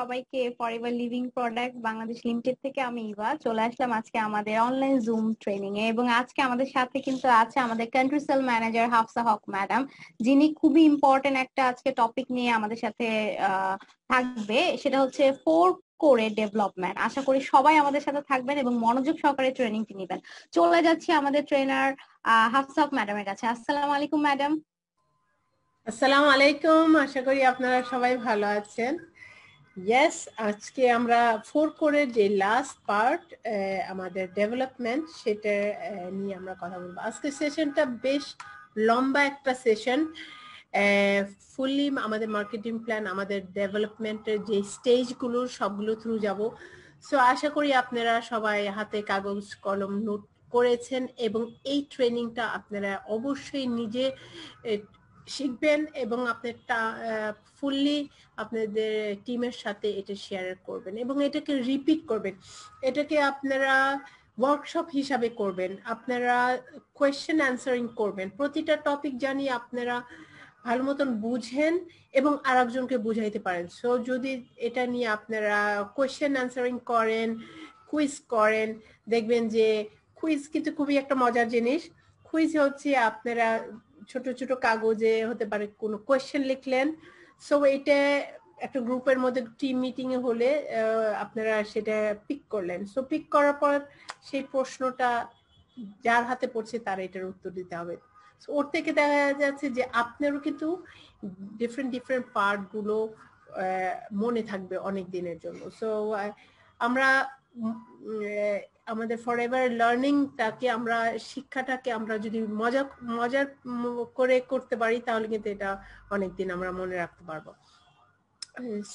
সবাইকে forever living product Bangladesh limited থেকে আমি ইভা চলে আসলাম আজকে আমাদের অনলাইন জুম ট্রেনিং এ এবং আজকে আমাদের সাথে কিন্তু আছে আমাদের কান্ট্রি সেল ম্যানেজার হাফসা হক ম্যাডাম, যিনি খুবই ইম্পর্টেন্ট একটা আজকে টপিক নিয়ে আমাদের সাথে থাকবে। সেটা হচ্ছে 4 কোরে ডেভেলপমেন্ট। আশা করি সবাই আমাদের সাথে থাকবেন এবং মনোযোগ সহকারে ট্রেনিংটি নেবেন। চলে যাচ্ছি আমাদের ট্রেনার হাফসা হক ম্যাডামের কাছে। আসসালামু আলাইকুম ম্যাডাম। আসসালামু আলাইকুম, আশা করি আপনারা সবাই ভালো আছেন। ইয়েস, আজকে আমরা 4 কোরের যে লাস্ট পার্ট আমাদের ডেভেলপমেন্ট সেটা নিয়ে আমরা কথা বলবো। আজকে সেশনটা বেশ লম্বা একটা সেশন, ফুললি আমাদের মার্কেটিং প্ল্যান, আমাদের ডেভেলপমেন্টের যে স্টেজগুলো সবগুলো থ্রু যাব। সো আশা করি আপনারা সবাই হাতে কাগজ কলম নোট করেছেন এবং এই ট্রেনিংটা আপনারা অবশ্যই নিজে শিখবেন এবং আপনারটা ফুললি আপনাদের টিমের সাথে এটা শেয়ার করবেন এবং এটাকে রিপিট করবেন। এটাকে আপনারা ওয়ার্কশপ হিসাবে করবেন, আপনারা কোয়েশ্চেন অ্যান্সারিং করবেন। প্রতিটা টপিক জানি আপনারা ভালো মতন বুঝেন এবং আরেকজনকে বুঝাইতে পারেন। সো যদি এটা নিয়ে আপনারা কোয়েশ্চেন অ্যান্সারিং করেন, কুইজ করেন, দেখবেন যে কুইজ কিন্তু খুবই একটা মজার জিনিস। কুইজ হচ্ছে আপনারা ছোট ছোট কাগজে হতে পারে কোনো কোয়েশ্চেন লিখলেন, সো এটা একটা গ্রুপের মধ্যে টিম মিটিং এ হলে আপনারা সেটা পিক করলেন। সো পিক করার পর সেই প্রশ্নটা যার হাতে পড়ছে তার এটার উত্তর দিতে হবে। ওর থেকে দেখা যাচ্ছে যে আপনারও কিন্তু ডিফারেন্ট ডিফারেন্ট পার্ট গুলো মনে থাকবে অনেক দিনের জন্য। সো আমরা আমাদের ফরএভার লার্নিংটাকে, আমরা শিক্ষাটাকে আমরা যদি মজার করে করতে পারি তাহলে কিন্তু এটা অনেকদিন আমরা মনে রাখতে পারবো।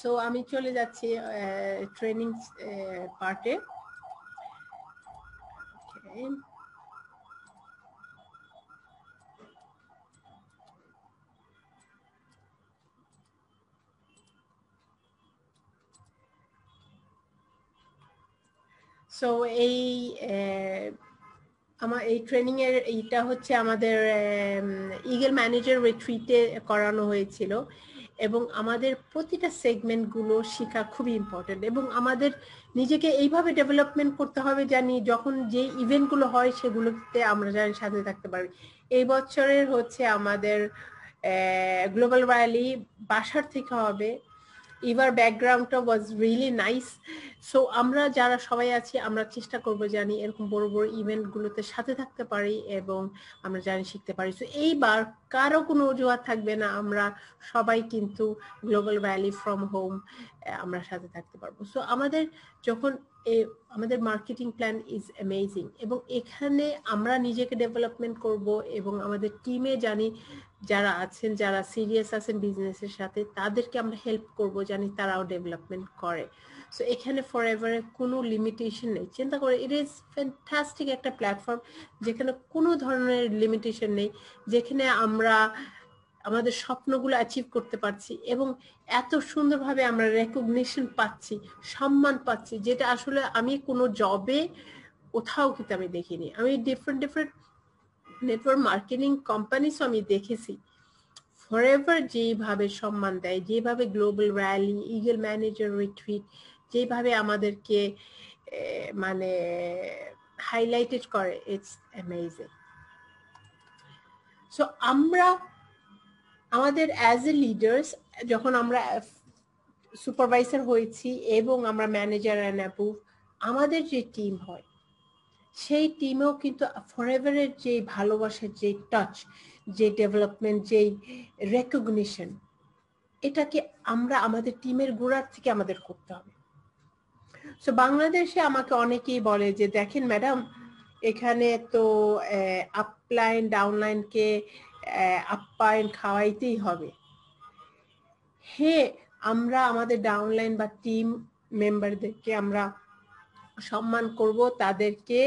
সো আমি চলে যাচ্ছি ট্রেনিং পার্টে। সো এই আমার এই ট্রেনিং এর এইটা হচ্ছে আমাদের ইগল ম্যানেজার রিট্রিটে করানো হয়েছিল এবং আমাদের প্রতিটা সেগমেন্ট গুলো শেখা খুবই ইম্পর্টেন্ট এবং আমাদের নিজেকে এইভাবে ডেভেলপমেন্ট করতে হবে জানি যখন যে ইভেন্ট গুলো হয় সেগুলোতে আমরা জানি সাথে থাকতে পারি। এই বছরের হচ্ছে আমাদের গ্লোবাল র্যালি বাসার থেকে হবে। ইভার ব্যাকগ্রাউন্ডটা ওয়াজ রিয়েলি নাইস। সো আমরা যারা সবাই আছি আমরা চেষ্টা করবো জানি এরকম বড় বড় ইভেন্ট গুলোতে সাথে থাকতে পারি এবং আমরা জানি শিখতে পারি। সো এইবার কারো কোনো অজুহাত থাকবে না, আমরা সবাই কিন্তু গ্লোবাল ভ্যালি ফ্রম হোম আমরা সাথে থাকতে পারবো। সো আমাদের যখন আমাদের মার্কেটিং প্ল্যান ইজ অ্যামেজিং এবং এখানে আমরা নিজেকে ডেভেলপমেন্ট করব এবং আমাদের টিমে জানি যারা আছেন, যারা সিরিয়াস আছেন বিজনেসের সাথে, তাদেরকে আমরা হেল্প করব জানি তারাও ডেভেলপমেন্ট করে। সো এখানে ফরএভারের কোনো লিমিটেশন নেই। চিন্তা করে ইট ইজ ফ্যান্টাস্টিক একটা প্ল্যাটফর্ম যেখানে কোনো ধরনের লিমিটেশন নেই, যেখানে আমরা আমাদের স্বপ্নগুলো অ্যাচিভ করতে পারছি এবং এত সুন্দরভাবে আমরা রেকগনিশন পাচ্ছি, সম্মান পাচ্ছি, যেটা আসলে আমি কোনো জবে কোথাও কিন্তু আমি দেখিনি। আমি ডিফারেন্ট নেটওয়ার্ক মার্কেটিং কোম্পানিসও আমি দেখেছি ফরএভার যেভাবে সম্মান দেয়, যেভাবে global rally, eagle manager retreat যেভাবে আমাদেরকে মানে হাইলাইটেড করে, ইটস অ্যামেজিং। সো আমরা আমাদের অ্যাজ এ লিডার্স যখন আমরা সুপারভাইজার হয়েছি এবং আমরা ম্যানেজার অ্যান্ড অ্যাপ্রুভ, আমাদের যে টিম হয় সেই টিমেও কিন্তু ফরএভারের যে ভালোবাসার যে টাচ, যে ডেভেলপমেন্ট, যে রেকগনিশন, এটাকে আমরা আমাদের টিমের গোড়ার থেকে আমাদের করতে হবে। সো বাংলাদেশে আমাকে অনেকেই বলে যে দেখেন ম্যাডাম, এখানে তো আপলাইন ডাউনলাইনকে আপ্যায়ন খাওয়াইতেই হবে। হ্যাঁ, আমরা আমাদের ডাউনলাইন বা টিম মেম্বারদেরকে আমরা সম্মান করব, তাদেরকে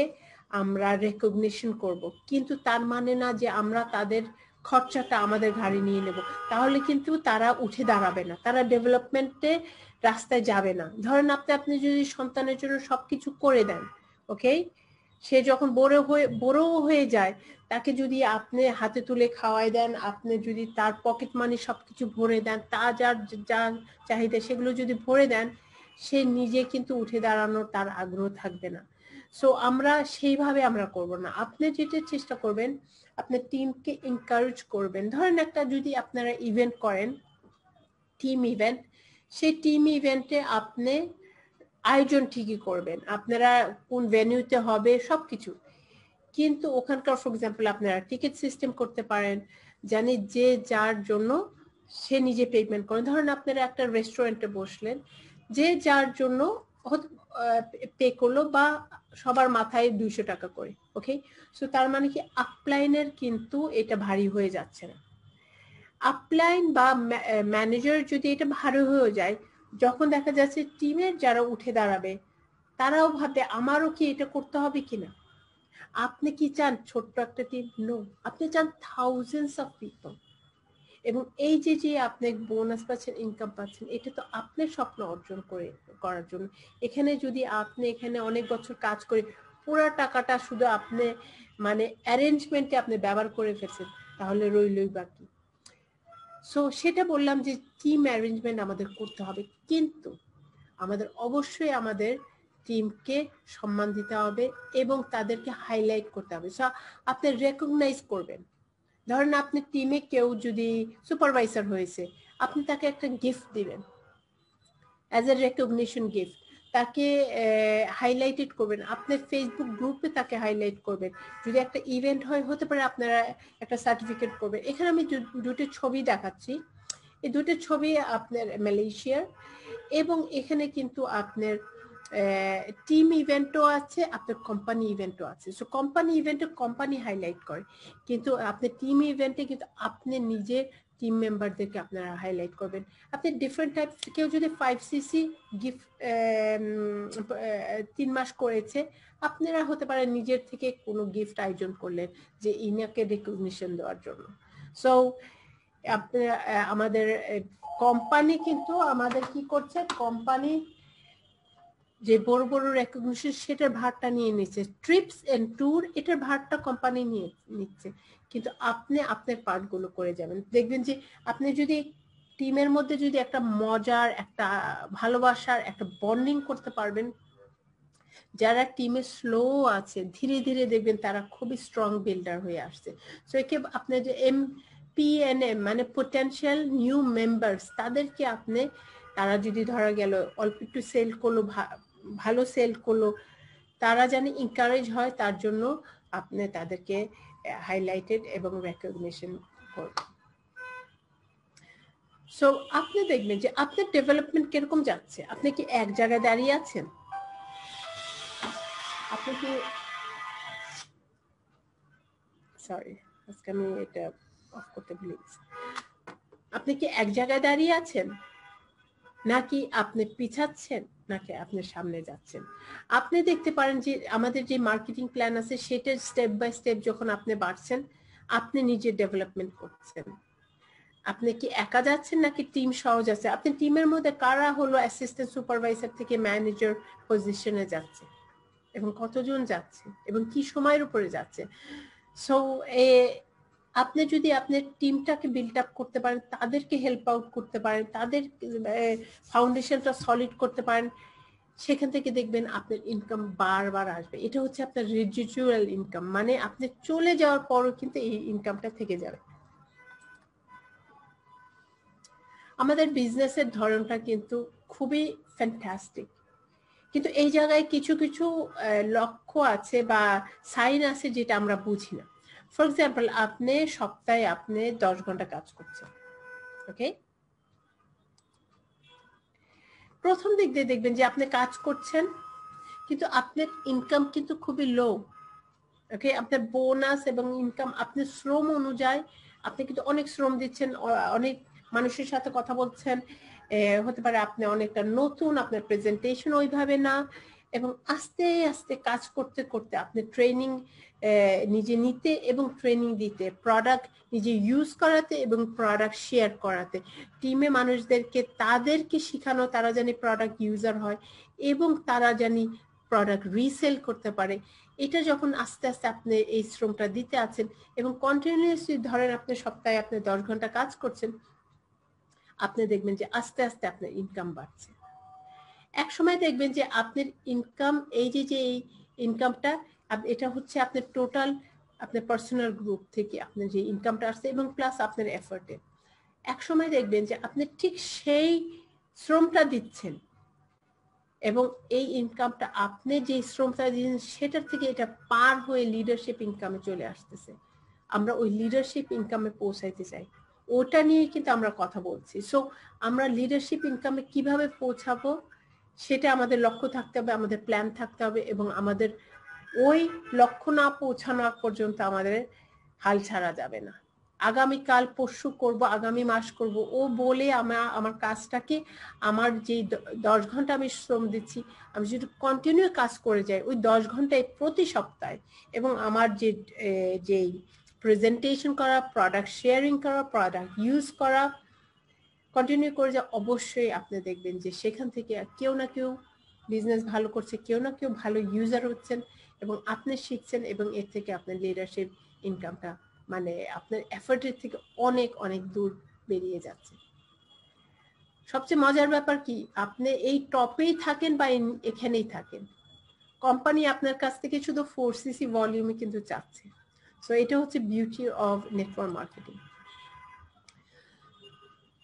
আমরা রেকগনিশন করব, কিন্তু তার মানে না যে আমরা তাদের খরচাটা আমাদের ঘাড়ে নিয়ে নেব। তাহলে কিন্তু তারা উঠে দাঁড়াবে না, তারা ডেভেলপমেন্টে রাস্তায় যাবে না। ধরেন আপনি যদি সন্তানের জন্য সবকিছু করে দেন, ওকে, সে যখন বড় হয়ে যায়, তাকে যদি আপনি হাতে তুলে খাওয়াই দেন, আপনি যদি তার পকেট মানি সবকিছু ভরে দেন, তা যার যা চাহিদা সেগুলো যদি ভরে দেন, সে নিজে কিন্তু উঠে দাঁড়ানোর তার আগ্রহ থাকবে না। সো আমরা সেইভাবে আমরা করব না। আপনি যেটা চেষ্টা করবেন, আপনার টিমকে এনকারেজ করবেন। ধরেন একটা যদি আপনারা ইভেন্ট করেন, টিম ইভেন্ট, সেই টিম ইভেন্টে আপনি আয়োজন ঠিকই করবেন, আপনারা কোন ভেন্যুতে হবে সবকিছু, কিন্তু ওখানকার ফর এক্সাম্পল আপনারা টিকিট সিস্টেম করতে পারেন, জানি যে যার জন্য সে নিজে পেমেন্ট করেন। ধরেন আপনারা একটা রেস্টুরেন্টে বসলেন, যে যার জন্য পে করলো, বা সবার মাথায় 200 টাকা করে, ওকে। সো তার মানে কি আপলাইনের কিন্তু এটা ভারী হয়ে যাচ্ছে না। আপলাইন বা ম্যানেজার যদি এটা ভারী হয়ে যায়, যখন দেখা যাচ্ছে টিমের যারা উঠে দাঁড়াবে তারাও ভাবে আমারও কি এটা করতে হবে কিনা। আপনি কি চান ছোট্ট একটা টিম? নো, আপনি চান থাউজেন্ডস অফ পিপল। এবং এই যে যে আপনি বোনাস পাচ্ছেন, ইনকাম পাচ্ছেন, এটা তো আপনার স্বপ্ন অর্জন করার জন্য। এখানে যদি আপনি এখানে অনেক বছর কাজ করে পুরো টাকাটা শুধু আপনি মানে অ্যারেঞ্জমেন্টে আপনি ব্যবহার করে ফেলছেন, তাহলে রইলই বাকি। সো সেটা বললাম যে টিম অ্যারেঞ্জমেন্ট আমাদের করতে হবে, কিন্তু আমাদের অবশ্যই আমাদের টিমকে সম্মান দিতে হবে এবং তাদেরকে হাইলাইট করতে হবে। সো আপনি রেকগনাইজ করবেন। ধরেন আপনি টিমে কেউ যদি সুপারভাইজার হয়েছে, আপনি তাকে একটা গিফট দিবেন অ্যাজ এ রেকগনিশন গিফট, তাকে হাইলাইটেড করবেন, আপনার ফেসবুক গ্রুপে তাকে হাইলাইট করবেন। যদি একটা ইভেন্ট হয়, হতে পারে আপনারা একটা সার্টিফিকেট করবেন। এখানে আমি দুটো ছবি দেখাচ্ছি, এই দুটো ছবি আপনার মালয়েশিয়ার, এবং এখানে কিন্তু আপনার টিম ইভেন্টও আছে, আপনার কোম্পানি ইভেন্টও আছে। সো কোম্পানি ইভেন্টে কোম্পানি হাইলাইট করে, কিন্তু আপনার টিম ইভেন্টে কিন্তু আপনি নিজে টিম মেম্বারদেরকে আপনারা হাইলাইট করবেন। আপনি ডিফারেন্ট টাইপ, কেউ যদি 5cc গিফট 3 মাস করেছে, আপনারা হতে পারে নিজের থেকে কোনো গিফট আয়োজন করলেন যে ইনাকে রেকগনিশন দেওয়ার জন্য। সো আপনারা আমাদের কোম্পানি কিন্তু আমাদের কি করছে, কোম্পানি যে বড় বড় রেকগনিশন সেটার ভারটা নিয়ে নিচ্ছে, ট্রিপস এন্ড ট্যুর এটার ভারটা কোম্পানি নিয়ে নিচ্ছে, কিন্তু আপনি আপনার পার্টগুলো করে যাবেন। দেখবেন যে আপনি যদি টিমের মধ্যে যদি একটা মজার, একটা ভালোবাসার একটা বন্ডিং করতে পারবেন, যারা টিমে স্লো আছে ধীরে ধীরে দেখবেন তারা খুবই স্ট্রং বিল্ডার হয়ে আসছে। সো একে আপনি যে MPNM মানে পোটেনশিয়াল নিউ মেম্বার্স, তাদেরকে আপনি, তারা যদি ধরা গেল অল্প একটু সেল করলো, ভালো সেল করলো, তারা যেন এনকারেজ হয়, তার জন্য আপনি তাদেরকে হাইলাইটেড এবং রেকগনিশন করবেন। সো আপনি দেখবেন যে আপনার ডেভেলপমেন্ট কিরকম যাচ্ছে। আপনি কি এক জায়গায় দাঁড়িয়ে আছেন? আপনি কি, সরি আজকে আমি এটা অফ করতে ভুলে গেছি। আপনি কি এক জায়গায় দাঁড়িয়ে আছেন, নাকি আপনি পিছাচ্ছেন, নাকি আপনি সামনে যাচ্ছেন? আপনি দেখতে পারেন যে আমাদের যে মার্কেটিং প্ল্যান আছে, সেটা স্টেপ বাই স্টেপ যখন আপনি বাড়ছেন, আপনি নিজের ডেভেলপমেন্ট করছেন। আপনি কি একা যাচ্ছেন নাকি টিম সহ যাচ্ছে? আপনি টিমের মধ্যে কারা হলো অ্যাসিস্ট্যান্ট সুপারভাইজার থেকে ম্যানেজার পজিশনে যাচ্ছে, এবং কতজন যাচ্ছে, এবং কি সময়ের উপরে যাচ্ছে? সো আপনি যদি আপনার টিমটাকে বিল্ড আপ করতে পারেন, তাদেরকে হেল্প আউট করতে পারেন, তাদের ফাউন্ডেশনটা সলিড করতে পারেন, সেখান থেকে দেখবেন আপনার ইনকাম বারবার আসবে। এটা হচ্ছে আপনার রেজিডুয়াল ইনকাম, মানে আপনি চলে যাওয়ার পরও কিন্তু এই ইনকামটা থেকে যাবে। আমাদের বিজনেসের ধরনটা কিন্তু খুবই ফ্যান্টাস্টিক, কিন্তু এই জায়গায় কিছু কিছু লক্ষ্য আছে বা সাইন আছে যেটা আমরা বুঝি না। ফর এক্সাম্পল, আপনি সপ্তাহে আপনি 10 ঘন্টা কাজ করছেন, ওকে। প্রথম দিক দিয়ে দেখবেন যে আপনি কাজ করছেন, কিন্তু আপনার ইনকাম কিন্তু খুবই লো, ওকে। আপনার বোনাস এবং ইনকাম আপনার শ্রম অনুযায়ী, আপনি কিন্তু অনেক শ্রম দিচ্ছেন, অনেক মানুষের সাথে কথা বলছেন, হতে পারে আপনি অনেকটা নতুন, আপনার প্রেজেন্টেশন ওইভাবে না, এবং আস্তে আস্তে কাজ করতে করতে আপনি ট্রেনিং নিজে নিতে এবং ট্রেনিং দিতে, প্রোডাক্ট নিজে ইউজ করাতে এবং প্রোডাক্ট শেয়ার করাতে, টিমে মানুষদেরকে তাদেরকে শেখানো, তারা জানি প্রোডাক্ট ইউজার হয় এবং তারা জানি প্রোডাক্ট রিসেল করতে পারে। এটা যখন আস্তে আস্তে আপনি এই শ্রমটা দিতে আছেন এবং কন্টিনিউয়াসলি ধরেন আপনি সপ্তাহে আপনি 10 ঘন্টা কাজ করছেন, আপনি দেখবেন যে আস্তে আস্তে আপনার ইনকাম বাড়ছে। এক সময় দেখবেন যে আপনার ইনকাম, এই যে ইনকামটা, এটা হচ্ছে আপনার টোটাল আপনার পার্সোনাল গ্রুপ থেকে আপনার যে ইনকামটা আসছে এবং প্লাস আপনার এফর্টে। এক সময় দেখবেন যে আপনি ঠিক সেই শ্রমটা দিচ্ছেন এবং এই ইনকামটা আপনি যে শ্রমটা দিচ্ছেন সেটার থেকে এটা পার হয়ে লিডারশিপ ইনকামে চলে আসতেছে। আমরা ওই লিডারশিপ ইনকামে পৌঁছাইতে চাই, ওটা নিয়ে কিন্তু আমরা কথা বলছি। সো আমরা লিডারশিপ ইনকামে কিভাবে পৌঁছাবো সেটা আমাদের লক্ষ্য থাকতে হবে, আমাদের প্ল্যান থাকতে হবে এবং আমাদের ওই লক্ষ্য না পৌঁছানো পর্যন্ত আমাদের হাল ছাড়া যাবে না। আগামী কাল পরশু করব, আগামী মাস করব ও বলে আমার কাজটাকে, আমার যে 10 ঘন্টা আমি শ্রম দিচ্ছি, আমি যদি কন্টিনিউ কাজ করে যাই ওই 10 ঘন্টায় প্রতি সপ্তাহে, এবং আমার যে প্রেজেন্টেশন করা, প্রোডাক্ট শেয়ারিং করা, প্রোডাক্ট ইউজ করা কন্টিনিউ করে যা, অবশ্যই আপনি দেখবেন যে সেখান থেকে কেউ না কেউ বিজনেস ভালো করছে, কেউ না কেউ ভালো ইউজার হচ্ছেন এবং আপনি শিখছেন এবং এর থেকে আপনার লিডারশিপ ইনকামটা মানে আপনার এফর্টের থেকে অনেক অনেক দূর বেরিয়ে যাচ্ছে। সবচেয়ে মজার ব্যাপার কি, আপনি এই টপেই থাকেন বা এখানেই থাকেন, কোম্পানি আপনার কাছ থেকে শুধু 4cc ভলিউমে কিন্তু চাচ্ছে। সো এটা হচ্ছে beauty of network marketing.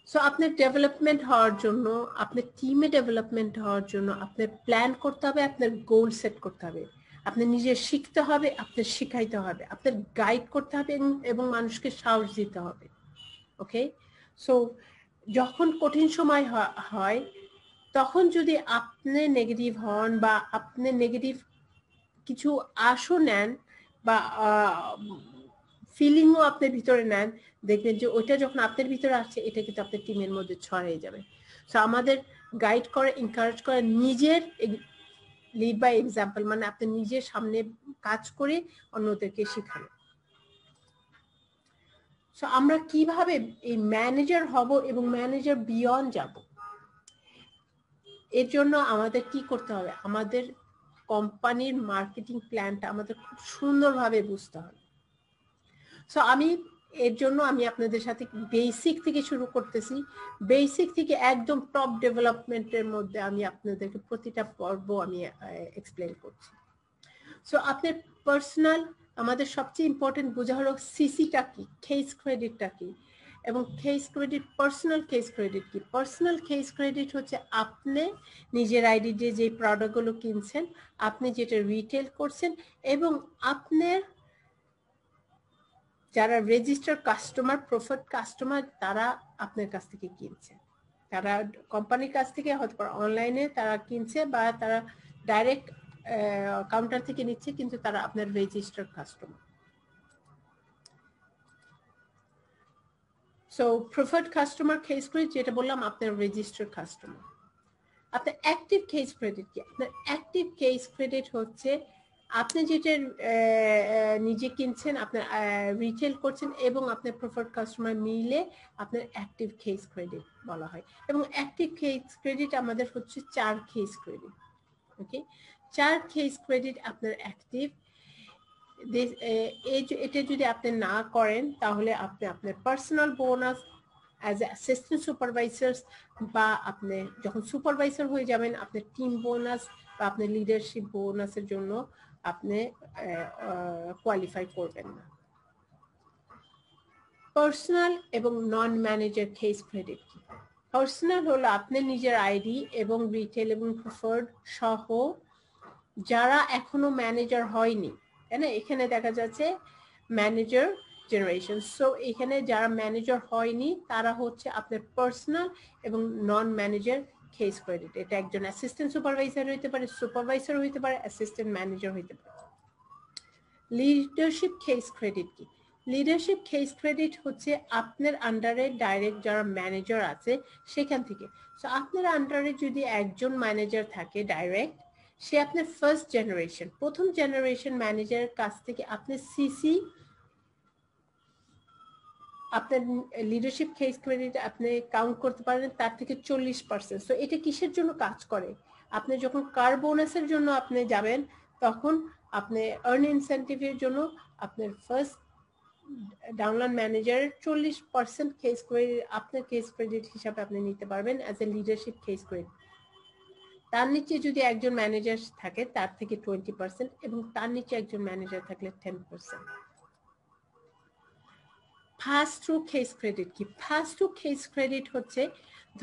So আপনার ডেভেলপমেন্ট হওয়ার জন্য, আপনার টিমে ডেভেলপমেন্ট হওয়ার জন্য আপনার প্ল্যান করতে হবে, আপনার গোল সেট করতে হবে, আপনি নিজে শিখতে হবে, আপনার শিখাইতে হবে, আপনার গাইড করতে হবে এবং মানুষকে সাহস দিতে হবে। ওকে, সো যখন কঠিন সময় হয় তখন যদি আপনি নেগেটিভ হন বা আপনি নেগেটিভ কিছু আশও নেন বা ফিলিংও আপনার ভিতরে নেন, দেখবেন যে ওইটা যখন আপনার ভিতরে আসছে এটা কিন্তু আপনার টিমের মধ্যে ছড়িয়ে যাবে। সো আমাদের গাইড করে, এনকারেজ করে, নিজের লিড বাই এক্সাম্পল, মানে আপনি নিজের সামনে কাজ করে অন্যদেরকে শেখানো। সো আমরা কিভাবে এই ম্যানেজার হব এবং ম্যানেজার বিয়ন্ড যাব, এর জন্য আমাদের কি করতে হবে, আমাদের কোম্পানির মার্কেটিং প্ল্যানটা আমাদের খুব সুন্দরভাবে বুঝতে হবে। সো এর জন্য আমি আপনাদের সাথে বেসিক থেকে শুরু করতেছি, বেসিক থেকে একদম টপ ডেভেলপমেন্টের মধ্যে আমি আপনাদেরকে প্রতিটা পর্ব আমি এক্সপ্লেন করছি। সো আপনার পার্সোনাল, আমাদের সবচেয়ে ইম্পর্টেন্ট বোঝা হলো সিসিটা কি, কেস ক্রেডিটটা কি, এবং case credit, personal case credit কি। পার্সোনাল কেস ক্রেডিট হচ্ছে আপনি নিজের আইডি দিয়ে যে প্রোডাক্টগুলো কিনছেন, আপনি যেটা রিটেল করছেন এবং আপনার যারা রেজিস্টার কাস্টমার, প্রফিট কাস্টমার, তারা আপনার কাছ থেকে কিনছে, তারা কোম্পানির কাছ থেকে হয়তো অনলাইনে তারা কিনছে বা তারা ডাইরেক্ট কাউন্টার থেকে নিচ্ছে, কিন্তু তারা আপনার register customer. So preferred customer case credit যেটা বললাম, আপনার রেজিস্টার কাস্টমার। আপনার অ্যাক্টিভ কেস ক্রেডিট কি? আপনার অ্যাক্টিভ কেস ক্রেডিট হচ্ছে আপনি যেটা নিজে কিনছেন, আপনার রিটেল করছেন এবং আপনার প্রিফার্ড কাস্টমার মিলে আপনার অ্যাক্টিভ কেস ক্রেডিট বলা হয়। এবং অ্যাক্টিভ কেস ক্রেডিট আমাদের হচ্ছে 4 কেস ক্রেডিট। ওকে, 4 কেস ক্রেডিট আপনার অ্যাক্টিভ। এটা যদি আপনি না করেন তাহলে আপনি আপনার personal bonus as a assistant supervisor বা আপনি যখন সুপারভাইজার হয়ে যাবেন আপনার টিম বোনাস বা আপনার লিডারশিপ বোনাসের জন্য আপনি কোয়ালিফাই করবেন না। পার্সোনাল এবং নন ম্যানেজার কেস ক্রেডিট কি? পার্সোনাল হলো আপনার নিজের আইডি এবং রিটেল এবং প্রিফার্ড সহ যারা এখনো ম্যানেজার হয়নি, তাই না? এখানে দেখা যাচ্ছে ম্যানেজার জেনারেশন। সো এখানে যারা ম্যানেজার হয়নি তারা হচ্ছে আপনার পার্সোনাল এবং নন ম্যানেজার কেস ক্রেডিট। এটা একজন অ্যাসিস্ট্যান্ট সুপারভাইজার হইতে পারে, সুপারভাইজার হইতে পারে, অ্যাসিস্ট্যান্ট ম্যানেজার হইতে পারে। লিডারশিপ কেস ক্রেডিট কি? লিডারশিপ কেস ক্রেডিট হচ্ছে আপনার আন্ডারে ডাইরেক্ট যারা ম্যানেজার আছে সেখান থেকে। সো আপনার আন্ডারে যদি একজন ম্যানেজার থাকে ডাইরেক্ট, সে আপনার ফার্স্ট জেনারেশন, প্রথম জেনারেশন ম্যানেজারের কাছ থেকে আপনি সিসি, আপনার লিডারশিপ কেস ক্রেডিট আপনি কাউন্ট করতে পারেন তার থেকে 40%। সো এটা কিসের জন্য কাজ করে? আপনি যখন কার বোনাসের জন্য আপনি যাবেন তখন আপনি আর্ন ইনসেন্টিভের জন্য আপনার ফার্স্ট ডাউনলাইন ম্যানেজারের 40% কেস ক্রেডিট আপনার কেস ক্রেডিট হিসাবে আপনি নিতে পারবেন as a leadership case credit. তার নিচে যদি একজন ম্যানেজার থাকে তার থেকে 20% এবং তার নিচে একজন ম্যানেজার থাকলে 10%। পাস থ্রু কেস ক্রেডিট কি? পাস থ্রু কেস ক্রেডিট হচ্ছে,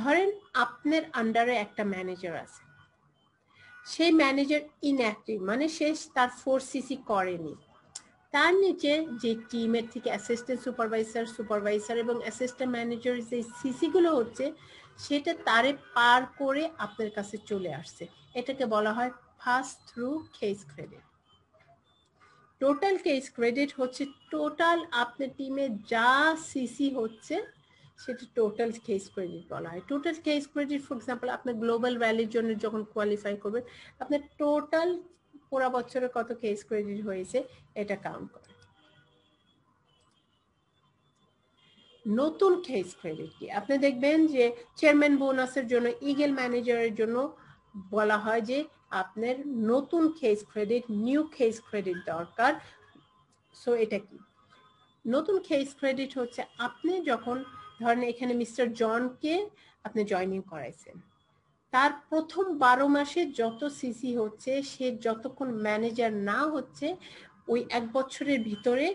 ধরেন আপনার আন্ডারে একটা ম্যানেজার আছে, সেই ম্যানেজার ইনঅ্যাক্টিভ, মানে সে তার 4cc করেনি, তার নিচে যে টিমের থেকে অ্যাসিস্ট্যান্ট সুপারভাইজার, সুপারভাইজার এবং অ্যাসিস্ট্যান্ট ম্যানেজার যে সিসি গুলো হচ্ছে, সেটা তারে পার করে আপনার কাছে চলে আসছে, এটাকে বলা হয় pass through case credit. Total case credit হচ্ছে টোটাল আপনার টিমে যা সিসি হচ্ছে সেটা টোটাল কেস ক্রেডিট বলা হয়। Total case credit for example আপনার গ্লোবাল ভ্যালির জন্য যখন কোয়ালিফাই করবেন, আপনার টোটাল পুরো বছরে কত কেস ক্রেডিট হয়েছে এটা কাউন্ট করে। নতুন কেস ক্রেডিট কি? আপনি দেখবেন যে চেয়ারম্যান বোনাসের জন্য, ইগল ম্যানেজারের জন্য বলা হয় যে আপনার নতুন case credit, new case credit দরকার। সো এটা কি? নতুন কেস ক্রেডিট হচ্ছে আপনি যখন ধরেন এখানে মিস্টার জনকে আপনি জয়েনিং করাইছেন, তার প্রথম 12 মাসে যত সিসি হচ্ছে, সে যতক্ষণ ম্যানেজার না হচ্ছে ওই 1 বছরের ভিতরে,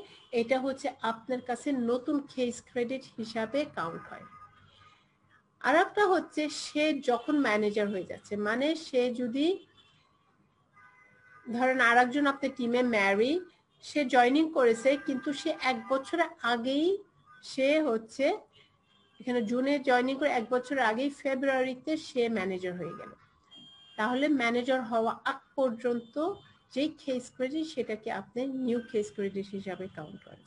এটা হচ্ছে আপনার কাছে নতুন কেস ক্রেডিট হিসাবে কাউন্ট হয়। আর একটা হচ্ছে সে যখন ম্যানেজার হয়ে যাচ্ছে, মানে সে যদি ধরেন আরেকজন আপনার টিমে ম্যারি, সে জয়েনিং করেছে কিন্তু সে 1 বছর আগেই, সে হচ্ছে এখানে জুনে জয়েনিং করে 1 বছর আগেই ফেব্রুয়ারিতে সে ম্যানেজার হয়ে গেল, তাহলে ম্যানেজার হওয়া আগ পর্যন্ত যে কেস ক্রেডিট সেটাকে আপনি নিউ কেস ক্রেডিট হিসাবে কাউন্ট করেন।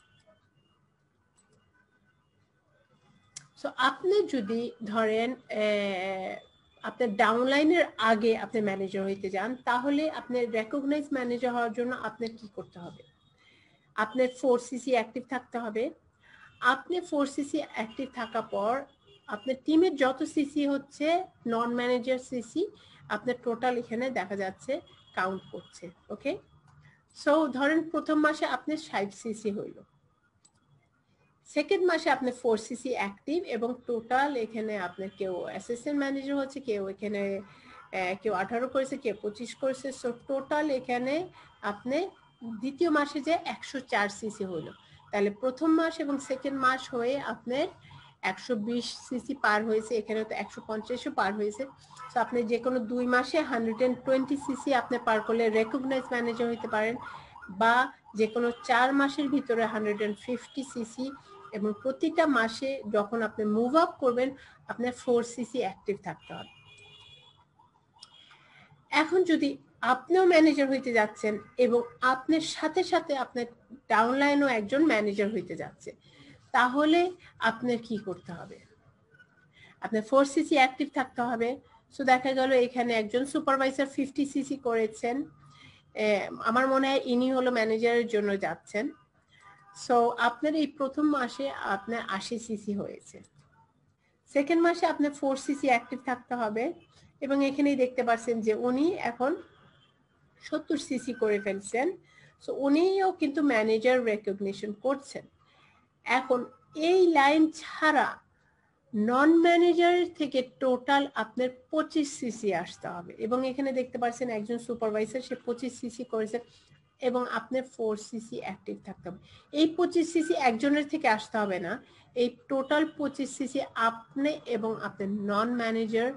সো আপনি যদি ধরেন আপনার ডাউনলাইনের আগে আপনি ম্যানেজার হইতে যান, তাহলে আপনার রেকগনাইজ ম্যানেজার হওয়ার জন্য আপনার কি করতে হবে? আপনার 4cc অ্যাক্টিভ থাকতে হবে। আপনি 4cc অ্যাক্টিভ থাকার পর আপনার টিমের যত সিসি হচ্ছে নন ম্যানেজার সিসি, আপনার টোটাল এখানে দেখা যাচ্ছে কাউন্ট করছে। ওকে, সো ধরেন প্রথম মাসে আপনার 60cc হইল, সেকেন্ড মাসে আপনি 4cc অ্যাক্টিভ এবং টোটাল এখানে আপনার কেউ অ্যাসিস্ট্যান্ট ম্যানেজার হচ্ছে, কেউ এখানে কেউ 18 করেছে, কেউ 25 করেছে। সো টোটাল এখানে আপনি দ্বিতীয় মাসে যে 104cc হলো, তাহলে প্রথম মাস এবং সেকেন্ড মাস হয়ে আপনার 120cc পার হয়েছে, এখানে তো 150ও পার হয়েছে। তো আপনি যে কোনো 2 মাসে 120cc আপনি পার করলে রেকগনাইজ ম্যানেজার হইতে পারেন, বা যে কোনো 4 মাসের ভিতরে 150cc, এবং প্রতিটা মাসে যখন আপনি মুভ আপ করবেন আপনার 4cc অ্যাক্টিভ থাকতে হবে। এখন যদি আপনিও ম্যানেজার হইতে যাচ্ছেন এবং আপনার সাথে সাথে আপনার ডাউনলাইনও একজন ম্যানেজার হইতে যাচ্ছে, তাহলে আপনার কি করতে হবে? আপনার 4cc অ্যাক্টিভ থাকতে হবে। সো দেখা গেল এখানে একজন সুপারভাইজার 50cc করেছেন, আমার মনে হয় ইনি হলো ম্যানেজারের জন্য যাচ্ছেন। সো আপনার এই প্রথম মাসে আপনার 80cc হয়েছে, সেকেন্ড মাসে আপনার 4cc অ্যাক্টিভ থাকতে হবে, এবং এখানেই দেখতে পাচ্ছেন যে উনি এখন 70cc করে ফেলছেন। সো উনিও কিন্তু ম্যানেজার রেকগনিশন করছেন। এখন এই লাইন ছাড়া নন ম্যানেজারের থেকে টোটাল আপনার 25cc আসতে হবে, এবং এখানে দেখতে পাচ্ছেন একজন সুপারভাইজার সে 25cc করেছে এবং আপনার 4cc অ্যাক্টিভ থাকতে হবে। এই 25cc একজনের থেকে আসতে হবে না, এই টোটাল 25cc আপনি এবং আপনার নন ম্যানেজার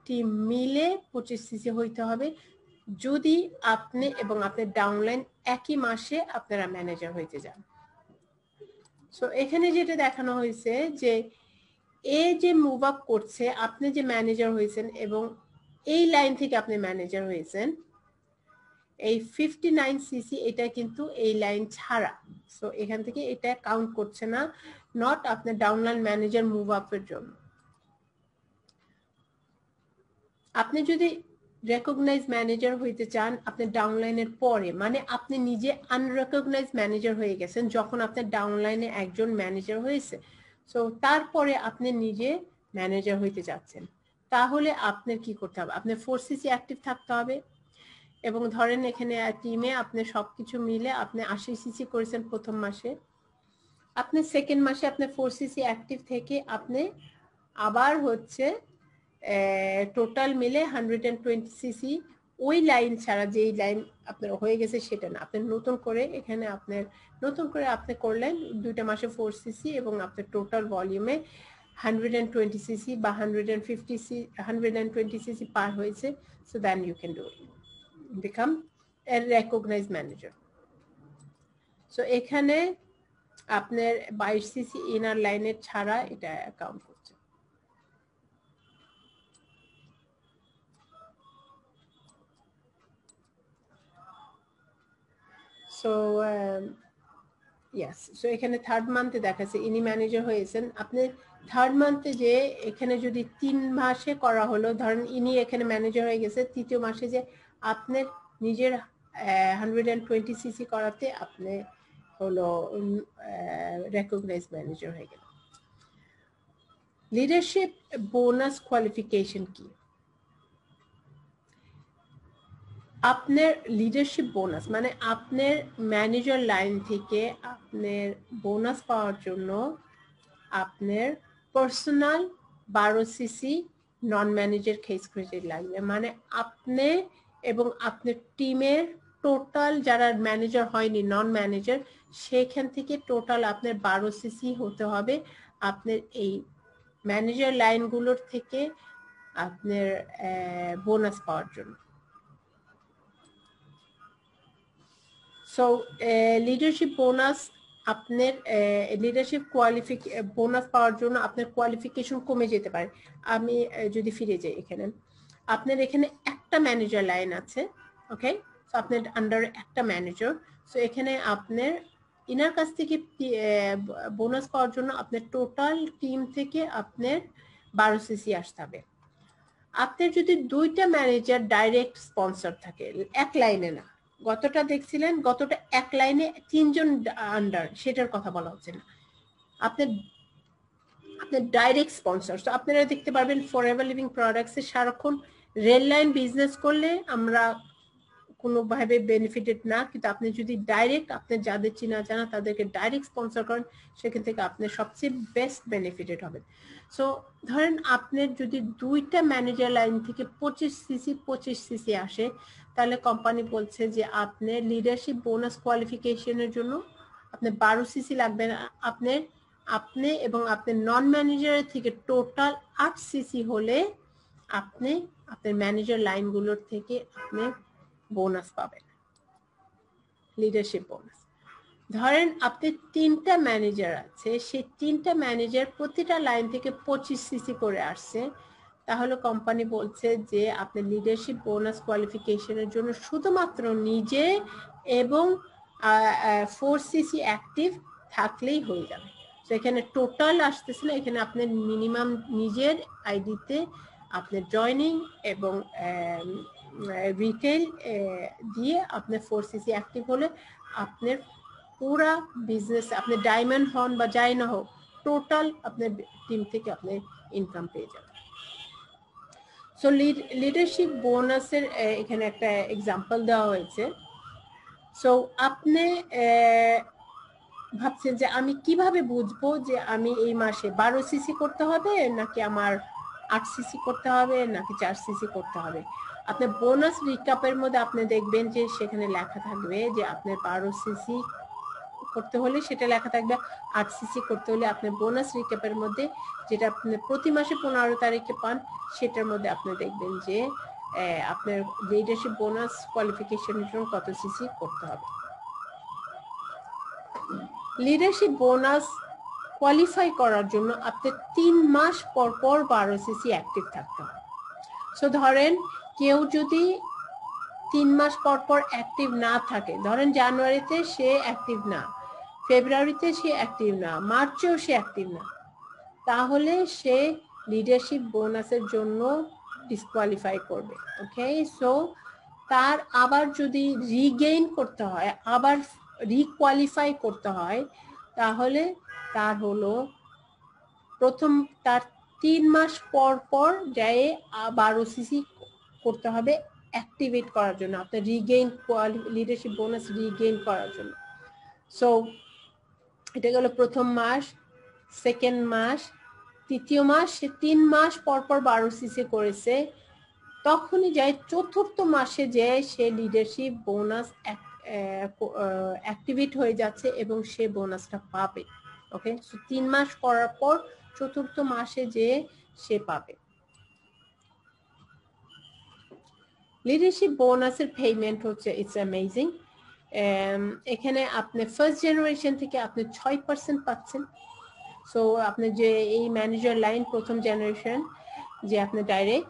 টিম মিলে 25cc হইতে হবে, যদি আপনি এবং আপনার ডাউনলাইন একই মাসে আপনারা ম্যানেজার হইতে যান। সো এখানে যেটা দেখানো হয়েছে যে এ যে মুভ আপ করছে, আপনি যে ম্যানেজার হয়েছেন এবং এই লাইন থেকে আপনি ম্যানেজার হয়েছেন, এই 59cc এটা কিন্তু এই লাইন ছাড়া। সো এখান থেকে এটা কাউন্ট করছে না, নট আপনার ডাউনলাইন ম্যানেজার মুভ আপের জন্য। আপনি যদি রেকগনাইজ ম্যানেজার হইতে চান আপনার ডাউনলাইনের পরে, মানে আপনি নিজে আনরেকগনাইজ ম্যানেজার হয়ে গেছেন যখন আপনার ডাউনলাইনে একজন ম্যানেজার হয়েছে, সো তারপরে আপনি নিজে ম্যানেজার হইতে যাচ্ছেন, তাহলে আপনার কি করতে হবে? আপনার 4cc অ্যাক্টিভ থাকতে হবে, এবং ধরেন এখানে টিমে আপনি সবকিছু মিলে আপনি 80cc করেছেন প্রথম মাসে, আপনি সেকেন্ড মাসে আপনার 4cc অ্যাক্টিভ থেকে আপনি আবার হচ্ছে টোটাল মিলে 120 সিসি, ওই লাইন ছাড়া যেই লাইন আপনার হয়ে গেছে সেটা না, আপনি নতুন করে এখানে আপনার নতুন করে আপনি করলেন 2টা মাসে 4 সিসি এবং আপনার টোটাল ভলিউমে 120 সিসি বা 120 সিসি পার হয়েছে, so then you can do it, become a recognized manager. so এখানে আপনার 22 সিসি ইনার লাইনের ছাড়া এটা কাউন্ট করছে। সো ইয়েস, সো এখানে থার্ড মান্থে দেখাচ্ছে ইনি ম্যানেজার হয়েছেন। আপনি থার্ড মান্থে যে এখানে যদি 3 মাসে করা হলো, ধরেন ইনি এখানে ম্যানেজার হয়ে গেছে, তৃতীয় মাসে যে আপনার নিজের 120 সিসি করাতে আপনি হলো রেকগনাইজ ম্যানেজার হয়ে গেল। লিডারশিপ বোনাস কোয়ালিফিকেশন কি? আপনার লিডারশিপ বোনাস মানে আপনার ম্যানেজার লাইন থেকে আপনার বোনাস পাওয়ার জন্য আপনার পার্সোনাল 12 সিসি নন ম্যানেজার কেস ক্রেডিট লাগবে। মানে আপনি এবং আপনার টিমের টোটাল যারা ম্যানেজার হয়নি নন ম্যানেজার, সেখান থেকে টোটাল আপনার 12 সিসি হতে হবে আপনার এই ম্যানেজার লাইনগুলোর থেকে আপনার বোনাস পাওয়ার জন্য। সো লিডারশিপ বোনাস আপনার লিডারশিপ বোনাস পাওয়ার জন্য আপনার কোয়ালিফিকেশন কমে যেতে পারে। আমি যদি ফিরে যাই, এখানে আপনার এখানে একটা ম্যানেজার লাইন আছে, ওকে, সো আপনার আন্ডার একটা ম্যানেজার। সো এখানে আপনার ইনার কাছ থেকে বোনাস পাওয়ার জন্য আপনার টোটাল টিম থেকে আপনার 12 সিসি আসতে হবে। আপনার যদি 2টা ম্যানেজার ডাইরেক্ট স্পন্সর থাকে, এক লাইনে না, গতটা দেখছিলেন গতটা এক লাইনে 3 জন আন্ডার, সেটার কথা বলা হচ্ছে না, আপনার ডাইরেক্ট স্পন্সর। তো আপনারা দেখতে পারবেন ফরএভার লিভিং প্রোডাক্টসে সারাক্ষণ রেল লাইন বিজনেস করলে আমরা কোনোভাবে বেনিফিটেড না, কিন্তু আপনি যদি ডাইরেক্ট আপনার যাদের চিনা জানা তাদেরকে ডাইরেক্ট স্পন্সর করেন, সেখান থেকে আপনি সবচেয়ে বেস্ট বেনিফিটেড হবেন। সো ধরেন আপনার যদি 2টা ম্যানেজার লাইন থেকে 25 সিসি আসে, তাহলে কোম্পানি বলছে যে আপনার লিডারশিপ বোনাস কোয়ালিফিকেশনের জন্য আপনার 12 সিসি লাগবে না, আপনি এবং আপনার নন ম্যানেজারের থেকে টোটাল 8 সিসি হলে আপনি আপনার ম্যানেজার লাইনগুলোর থেকে আপনি বোনাস পাবেন, লিডারশিপ বোনাস। ধরেন আপনি 3টা ম্যানেজার আছে, সেই 3টা ম্যানেজার প্রতিটা লাইন থেকে 25 সিসি করে আসছে, তাহলে কোম্পানি বলছে যে আপনি লিডারশিপ বোনাস কোয়ালিফিকেশনের জন্য শুধুমাত্র নিজে এবং 4 সিসি অ্যাক্টিভ থাকলেই হয়ে যাবে। তো এখানে টোটাল আসতেছে না, এখানে আপনার মিনিমাম নিজের আইডিতে আপনার জয়নিং এবং রিটেল দিয়ে আপনার 4 সিসি অ্যাক্টিভ হলে আপনার পুরা বিজনেস, আপনি ডায়মন্ড হন বা যাই না হোক, টোটাল আপনার টিম থেকে আপনি ইনকাম পেয়ে যাবেন। সো লিডারশিপ বোনাসের এখানে একটা এক্সাম্পল দেওয়া হয়েছে। সো আপনি ভাবছেন যে আমি কিভাবে বুঝবো যে আমি এই মাসে 12 সিসি করতে হবে নাকি আমার 8 সিসি করতে হবে নাকি 4 সিসি করতে হবে? আপনার বোনাস রিক্যাপের মধ্যে আপনি দেখবেন যে সেখানে লেখা থাকবে যে আপনার 12 সিসি করতে হলে সেটা লেখা থাকবে, 8 সিসি করতে হলে আপনার বোনাস রিক্যাপের মধ্যে যেটা আপনি প্রতি মাসে 15 তারিখে পান, সেটার মধ্যে আপনি দেখবেন যে আপনার লিডারশিপ বোনাস কোয়ালিফিকেশনের জন্য কত সিসি করতে হবে। লিডারশিপ বোনাস কোয়ালিফাই করার জন্য আপনি 3 মাস পর পর 12 সিসি অ্যাক্টিভ থাকতে হবে। সো ধরেন কেউ যদি 3 মাস পর পর অ্যাক্টিভ না থাকে, ধরেন জানুয়ারিতে সে অ্যাক্টিভ না, ফেব্রুয়ারিতে সে অ্যাক্টিভ না, মার্চেও সে অ্যাক্টিভ না, তাহলে সে লিডারশিপ বোনাসের জন্য ডিসকোয়ালিফাই করবে। ওকে, সো তার আবার যদি রিগেইন করতে হয়, আবার রিকোয়ালিফাই করতে হয়, তাহলে তার হলো প্রথম তার 3 মাস পর পর যায় 12 সিসি করতে হবে অ্যাক্টিভেট করার জন্য, আপনার রিগেইন লিডারশিপ বোনাস রিগেইন করার জন্য। সো এটা গেল প্রথম মাস, সেকেন্ড মাস, তৃতীয় মাস সে 3 মাস পর পর 12 সিসি করেছে, তখনই যায় চতুর্থ মাসে যে সে লিডারশিপ বোনাস অ্যাক্টিভেট হয়ে যাচ্ছে এবং সে বোনাসটা পাবে। ওকে, সো 3 মাস করার পর চতুর্থ মাসে যে সে পাবে। লিডারশিপ বোনাসের পেমেন্ট হচ্ছে ইটস অ্যামেজিং। এখানে আপনি ফার্স্ট জেনারেশন থেকে আপনি 6% পাচ্ছেন। সো আপনি যে এই ম্যানেজার লাইন প্রথম জেনারেশন যে আপনি ডাইরেক্ট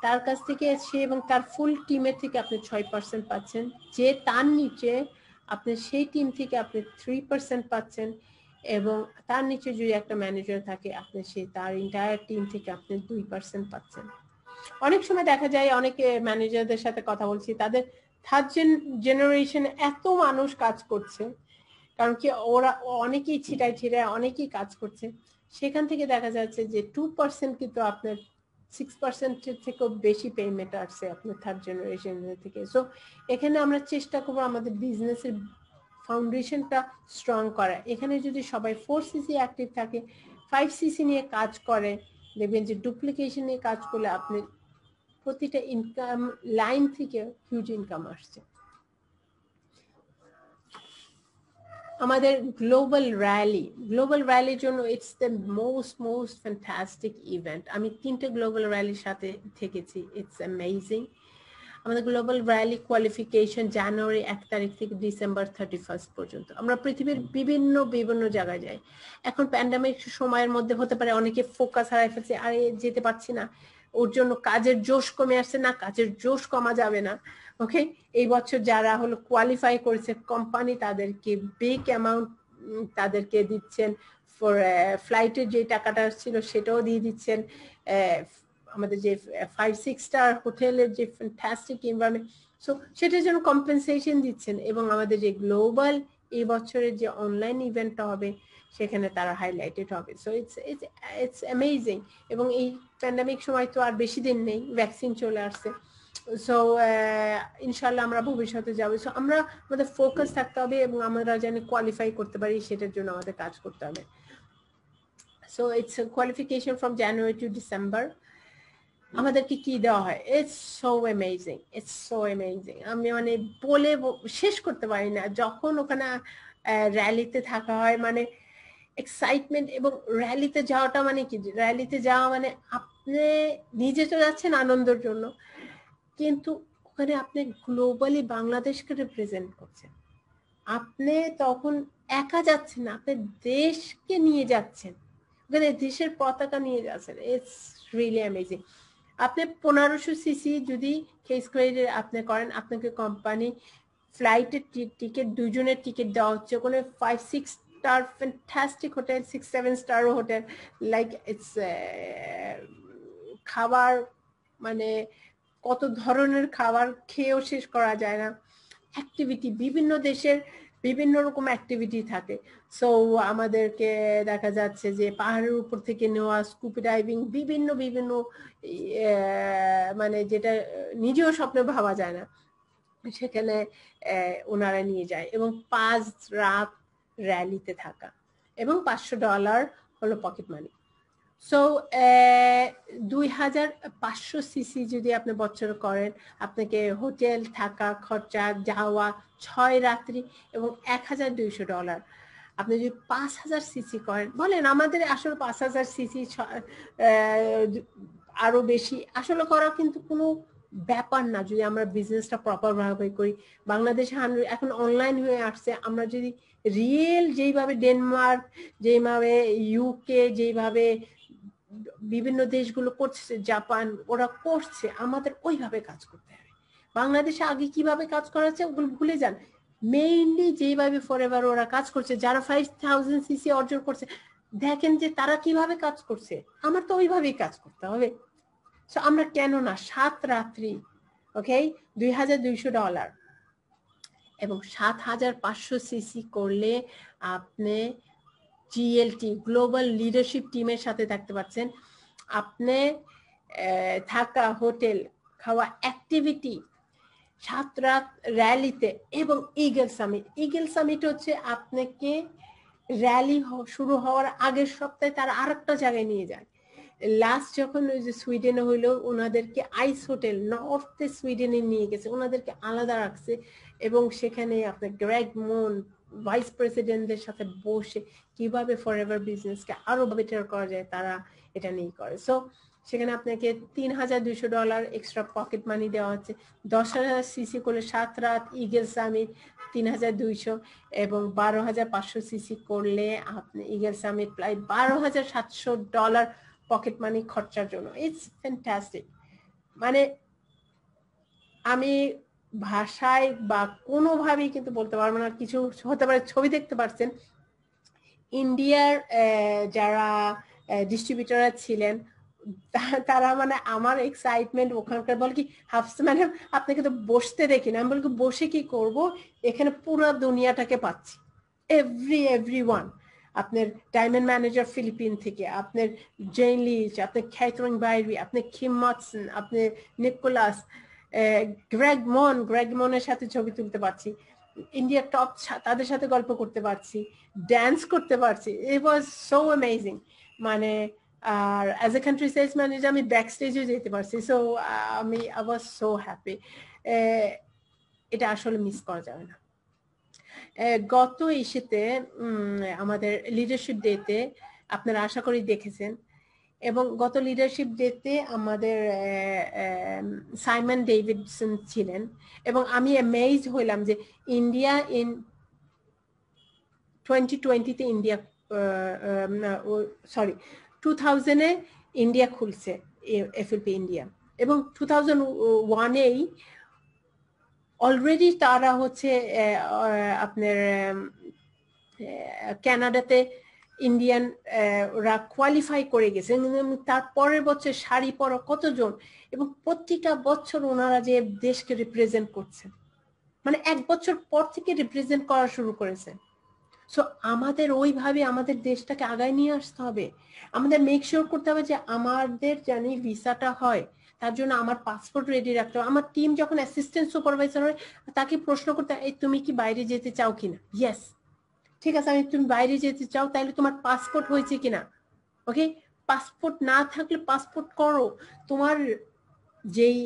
তার কাছ থেকে সে এবং তার ফুল টিমের থেকে আপনি 6% পাচ্ছেন। যে তার নিচে আপনি সেই টিম থেকে আপনি 3% পাচ্ছেন, এবং তার নিচে যদি একটা ম্যানেজার থাকে আপনি সেই তার এন্টায়ার টিম থেকে আপনি 2% পাচ্ছেন। অনেক সময় দেখা যায় অনেক ম্যানেজারদের সাথে কথা বলছি, তাদের থার্ড জেনারেশন এত মানুষ কাজ করছে, কারণ কি ওরা অনেকেই ছিটায় অনেকেই কাজ করছে, সেখান থেকে দেখা যাচ্ছে যে 2% কিন্তু আপনার 6% থেকেও বেশি পেমেন্ট আসছে আপনার থার্ড জেনারেশন থেকে। সো এখানে আমরা চেষ্টা করবো আমাদের বিজনেসের ফাউন্ডেশনটা স্ট্রং করা। এখানে যদি সবাই 4cc অ্যাক্টিভ থাকে, 5cc নিয়ে কাজ করে, দেখবেন যে ডুপ্লিকেশন নিয়ে কাজ করলে আপনি প্রতিটা ইনকাম লাইন থেকে হিউজ ইনকাম আসছে। আমাদের গ্লোবাল র্যালির জন্য it's the most fantastic event. আমি 3টে গ্লোবাল র্যালির সাথে থেকেছি, ইটস অ্যামেজিং। আমাদের গ্লোবাল র্যালি কোয়ালিফিকেশন জানুয়ারি 1 তারিখ থেকে ডিসেম্বর 31 পর্যন্ত। আমরা পৃথিবীর বিভিন্ন জায়গায় যাই। এখন প্যান্ডামিক সময়ের মধ্যে হতে পারে অনেকে ফোকাস হারাই ফেলছে, আরে যেতে পারছি না, ওর জন্য কাজের জোশ কমে আসছে। না, কাজের জোশ কমা যাবে না। ওকে, এই বছর যারা হলো কোয়ালিফাই করেছে কোম্পানি তাদেরকে বিগ অ্যামাউন্ট তাদেরকে দিচ্ছেন, ফর ফ্লাইটের যে টাকাটা ছিল সেটাও দিয়ে দিচ্ছেন, আমাদের যে 5-6 স্টার হোটেলের যে ফ্যান্টাস্টিক এনভায়রনমেন্ট, সো সেটার জন্য কম্পেনসেশন দিচ্ছেন। এবং আমাদের যে গ্লোবাল এই বছরের যে অনলাইন ইভেন্টটা হবে সেখানে তারা হাইলাইটেড হবে। So it's amazing. এবং এই প্যান্ডামিক সময় তো আর বেশি দিন নেই, ভ্যাকসিন চলে আসছে। সো ইনশাল্লাহ আমরা ভবিষ্যতে যাবো। সো আমরা আমাদের ফোকাস থাকতে হবে এবং আমরা যেন কোয়ালিফাই করতে পারি সেটার জন্য আমাদের কাজ করতে হবে। So it's qualification from January to December. আমাদেরকে কি দেওয়া হয়, ইটস সো অ্যামেজিং। আমি মানে বলে শেষ করতে পারি না। যখন ওখানে র্যালিতে থাকা হয়, মানে এক্সাইটমেন্ট। এবং র্যালিতে যাওয়াটা মানে কি, র্যালিতে যাওয়া মানে আপনি নিজে তো যাচ্ছেন আনন্দের জন্য, কিন্তু ওখানে আপনি গ্লোবালি বাংলাদেশকে রিপ্রেজেন্ট করছেন। আপনি তখন একা যাচ্ছেন না, আপনি দেশকে নিয়ে যাচ্ছেন, ওখানে দেশের পতাকা নিয়ে যাচ্ছেন। It's really amazing. আপনি 1500 সিসি যদি কেস ক্রেডিট আপনি করেন, আপনাকে কোম্পানি ফ্লাইটের টিকিট, দুজনের টিকিট দেওয়া হচ্ছে। কোনো 5-6 star fantastic hotel, 6-7 star hotel, like it's খাবার মানে কত ধরনের খাবার খেয়েও শেষ করা যায় না। অ্যাক্টিভিটি, বিভিন্ন দেশের বিভিন্ন রকম অ্যাক্টিভিটি থাকে। সো আমাদেরকে দেখা যাচ্ছে যে পাহাড়ের উপর থেকে নেওয়া, স্কুপি ডাইভিং, বিভিন্ন মানে যেটা নিজেও স্বপ্নে ভাবা যায় না, সেখানে ওনারা নিয়ে যায়। এবং 5 রাত র্যালিতে থাকা এবং $500 হলো পকেট মানি। সো 2500 সিসি যদি আপনি বছর করেন, আপনাকে হোটেল, থাকা খরচা, যাওয়া 6 রাত্রি এবং $1200। আপনি যদি 5000 সিসি করেন, বলেন আমাদের আসলে 5000 সিসি আরো বেশি আসলে করা কিন্তু কোনো ব্যাপার না, যদি আমরা বিজনেসটা প্রপার ভাবে করি। বাংলাদেশে এখন অনলাইন হয়ে আসছে। আমরা যদি রিয়েল যেইভাবে ডেনমার্ক, যেইভাবে ইউকে, যেইভাবে বিভিন্ন দেশগুলো করছে, জাপান, ওরা করছে, আমাদের ওইভাবে কাজ করতে হবে। বাংলাদেশে আগে কিভাবে কাজ করা হচ্ছে ওগুলো ভুলে যান। মেইনলি যেভাবে ফরএভার ওরা কাজ করছে, যারা 5000 সিসি অর্জন করছে, দেখেন যে তারা কিভাবে কাজ করছে, আমার তো ওইভাবেই কাজ করতে হবে। সো আমরা কেন না 7 রাত্রি, ওকে, $2200 এবং 7500 সিসি করলে আপনি জিএলটি গ্লোবাল লিডারশিপ টিমের সাথে থাকতে পারছেন। আপনি থাকা, হোটেল, খাওয়া, অ্যাক্টিভিটি, 7 রাত র্যালিতে এবং ইগল সামিট হচ্ছে আপনাকে র্যালি শুরু হওয়ার আগের সপ্তাহে তারা আরেকটা জায়গায় নিয়ে যায়। লাস্ট যখন ওই যে সুইডেনে হইলো, ওনাদেরকে আইস হোটেল নর্থে সুইডেনে নিয়ে গেছে, ওনাদেরকে আলাদা রাখছে এবং সেখানে আপনার গ্রেগ মন ভাইস প্রেসিডেন্টদের সাথে বসে কিভাবে ফরএভার বিজনেসকে আরো বেটার করা যায় তারা এটা নিয়ে করে। সো সেখানে আপনাকে $3,200 এক্সট্রা পকেট মানি দেওয়া হচ্ছে। 10,000 সিসি করলে 7 রাত ইগল সামিট 3,200 এবং 12,500 সিসি করলে আপনি ইগল সামিট প্রায় $12,700 পকেট মানি খরচার জন্য। It's fantastic. মানে আমি ভাষায় বা কোনোভাবেই কিন্তু বলতে পারবো না। কিছু হতে পারে ছবি দেখতে পাচ্ছেন, ইন্ডিয়ার যারা ডিস্ট্রিবিউটররা ছিলেন তারা মানে আমার এক্সাইটমেন্ট ওখানকার বলে কি, হাফসা ম্যাডাম আপনাকে তো বসতে দেখি না। আমি বলি বসে কি করব, এখানে পুরো দুনিয়াটাকে পাচ্ছি, এভরিওয়ান। আপনার ডায়মন্ড ম্যানেজার ফিলিপিন থেকে, আপনার জেন লিচ, আপনার ক্যাথরিন বাইরি, আপনার কিম মটসন, আপনার নিকোলাস, গ্রেগ মনের সাথে ছবি তুলতে পারছি, ইন্ডিয়ার টপ তাদের সাথে গল্প করতে পারছি, ড্যান্স করতে পারছি। It was so amazing. মানে আর as a country sales manager আমি ব্যাক স্টেজে যেতে পারছি। সো আমি আই ওয়াজ সো হ্যাপি। এটা আসলে মিস করা যাবে না। গত ইস্যুতে আমাদের লিডারশিপ ডেতে আপনারা আশা করি দেখেছেন, এবং গত লিডারশিপ ডেতে আমাদের সাইমন ডেভিডসন ছিলেন, এবং আমি অ্যামেজড হইলাম যে ইন্ডিয়া ইন 2020-তে ইন্ডিয়া সরি 2000-এ ইন্ডিয়া খুলছে এফএলপি ইন্ডিয়া, এবং 2001-এই অলরেডি তারা হচ্ছে আপনার কানাডাতে ইন্ডিয়ান ওরা কোয়ালিফাই করে গেছে। তার পরের বছর শাড়ি পরা কতজন, এবং প্রতিটা বছর ওনারা যে দেশকে রিপ্রেজেন্ট করছে, মানে 1 বছর পর থেকে রিপ্রেজেন্ট করা শুরু করেছে। সো আমাদের ওইভাবে আমাদের দেশটাকে আগায় নিয়ে আসতে হবে। আমাদের মেক শিওর করতে হবে যে আমাদের জানি ভিসাটা হয়, তার জন্য আমার পাসপোর্ট রেডি রাখতে হবে। আমার টিম যখন অ্যাসিস্ট্যান্ট সুপারভাইজার হয় তাকে প্রশ্ন করতে হয়, এই তুমি কি বাইরে যেতে চাও কিনা? ইয়েস, ঠিক আছে। আমি তুমি বাইরে যেতে চাও, তাহলে তোমার পাসপোর্ট হয়েছে কিনা? ওকে, পাসপোর্ট না থাকলে পাসপোর্ট করো। তোমার যেই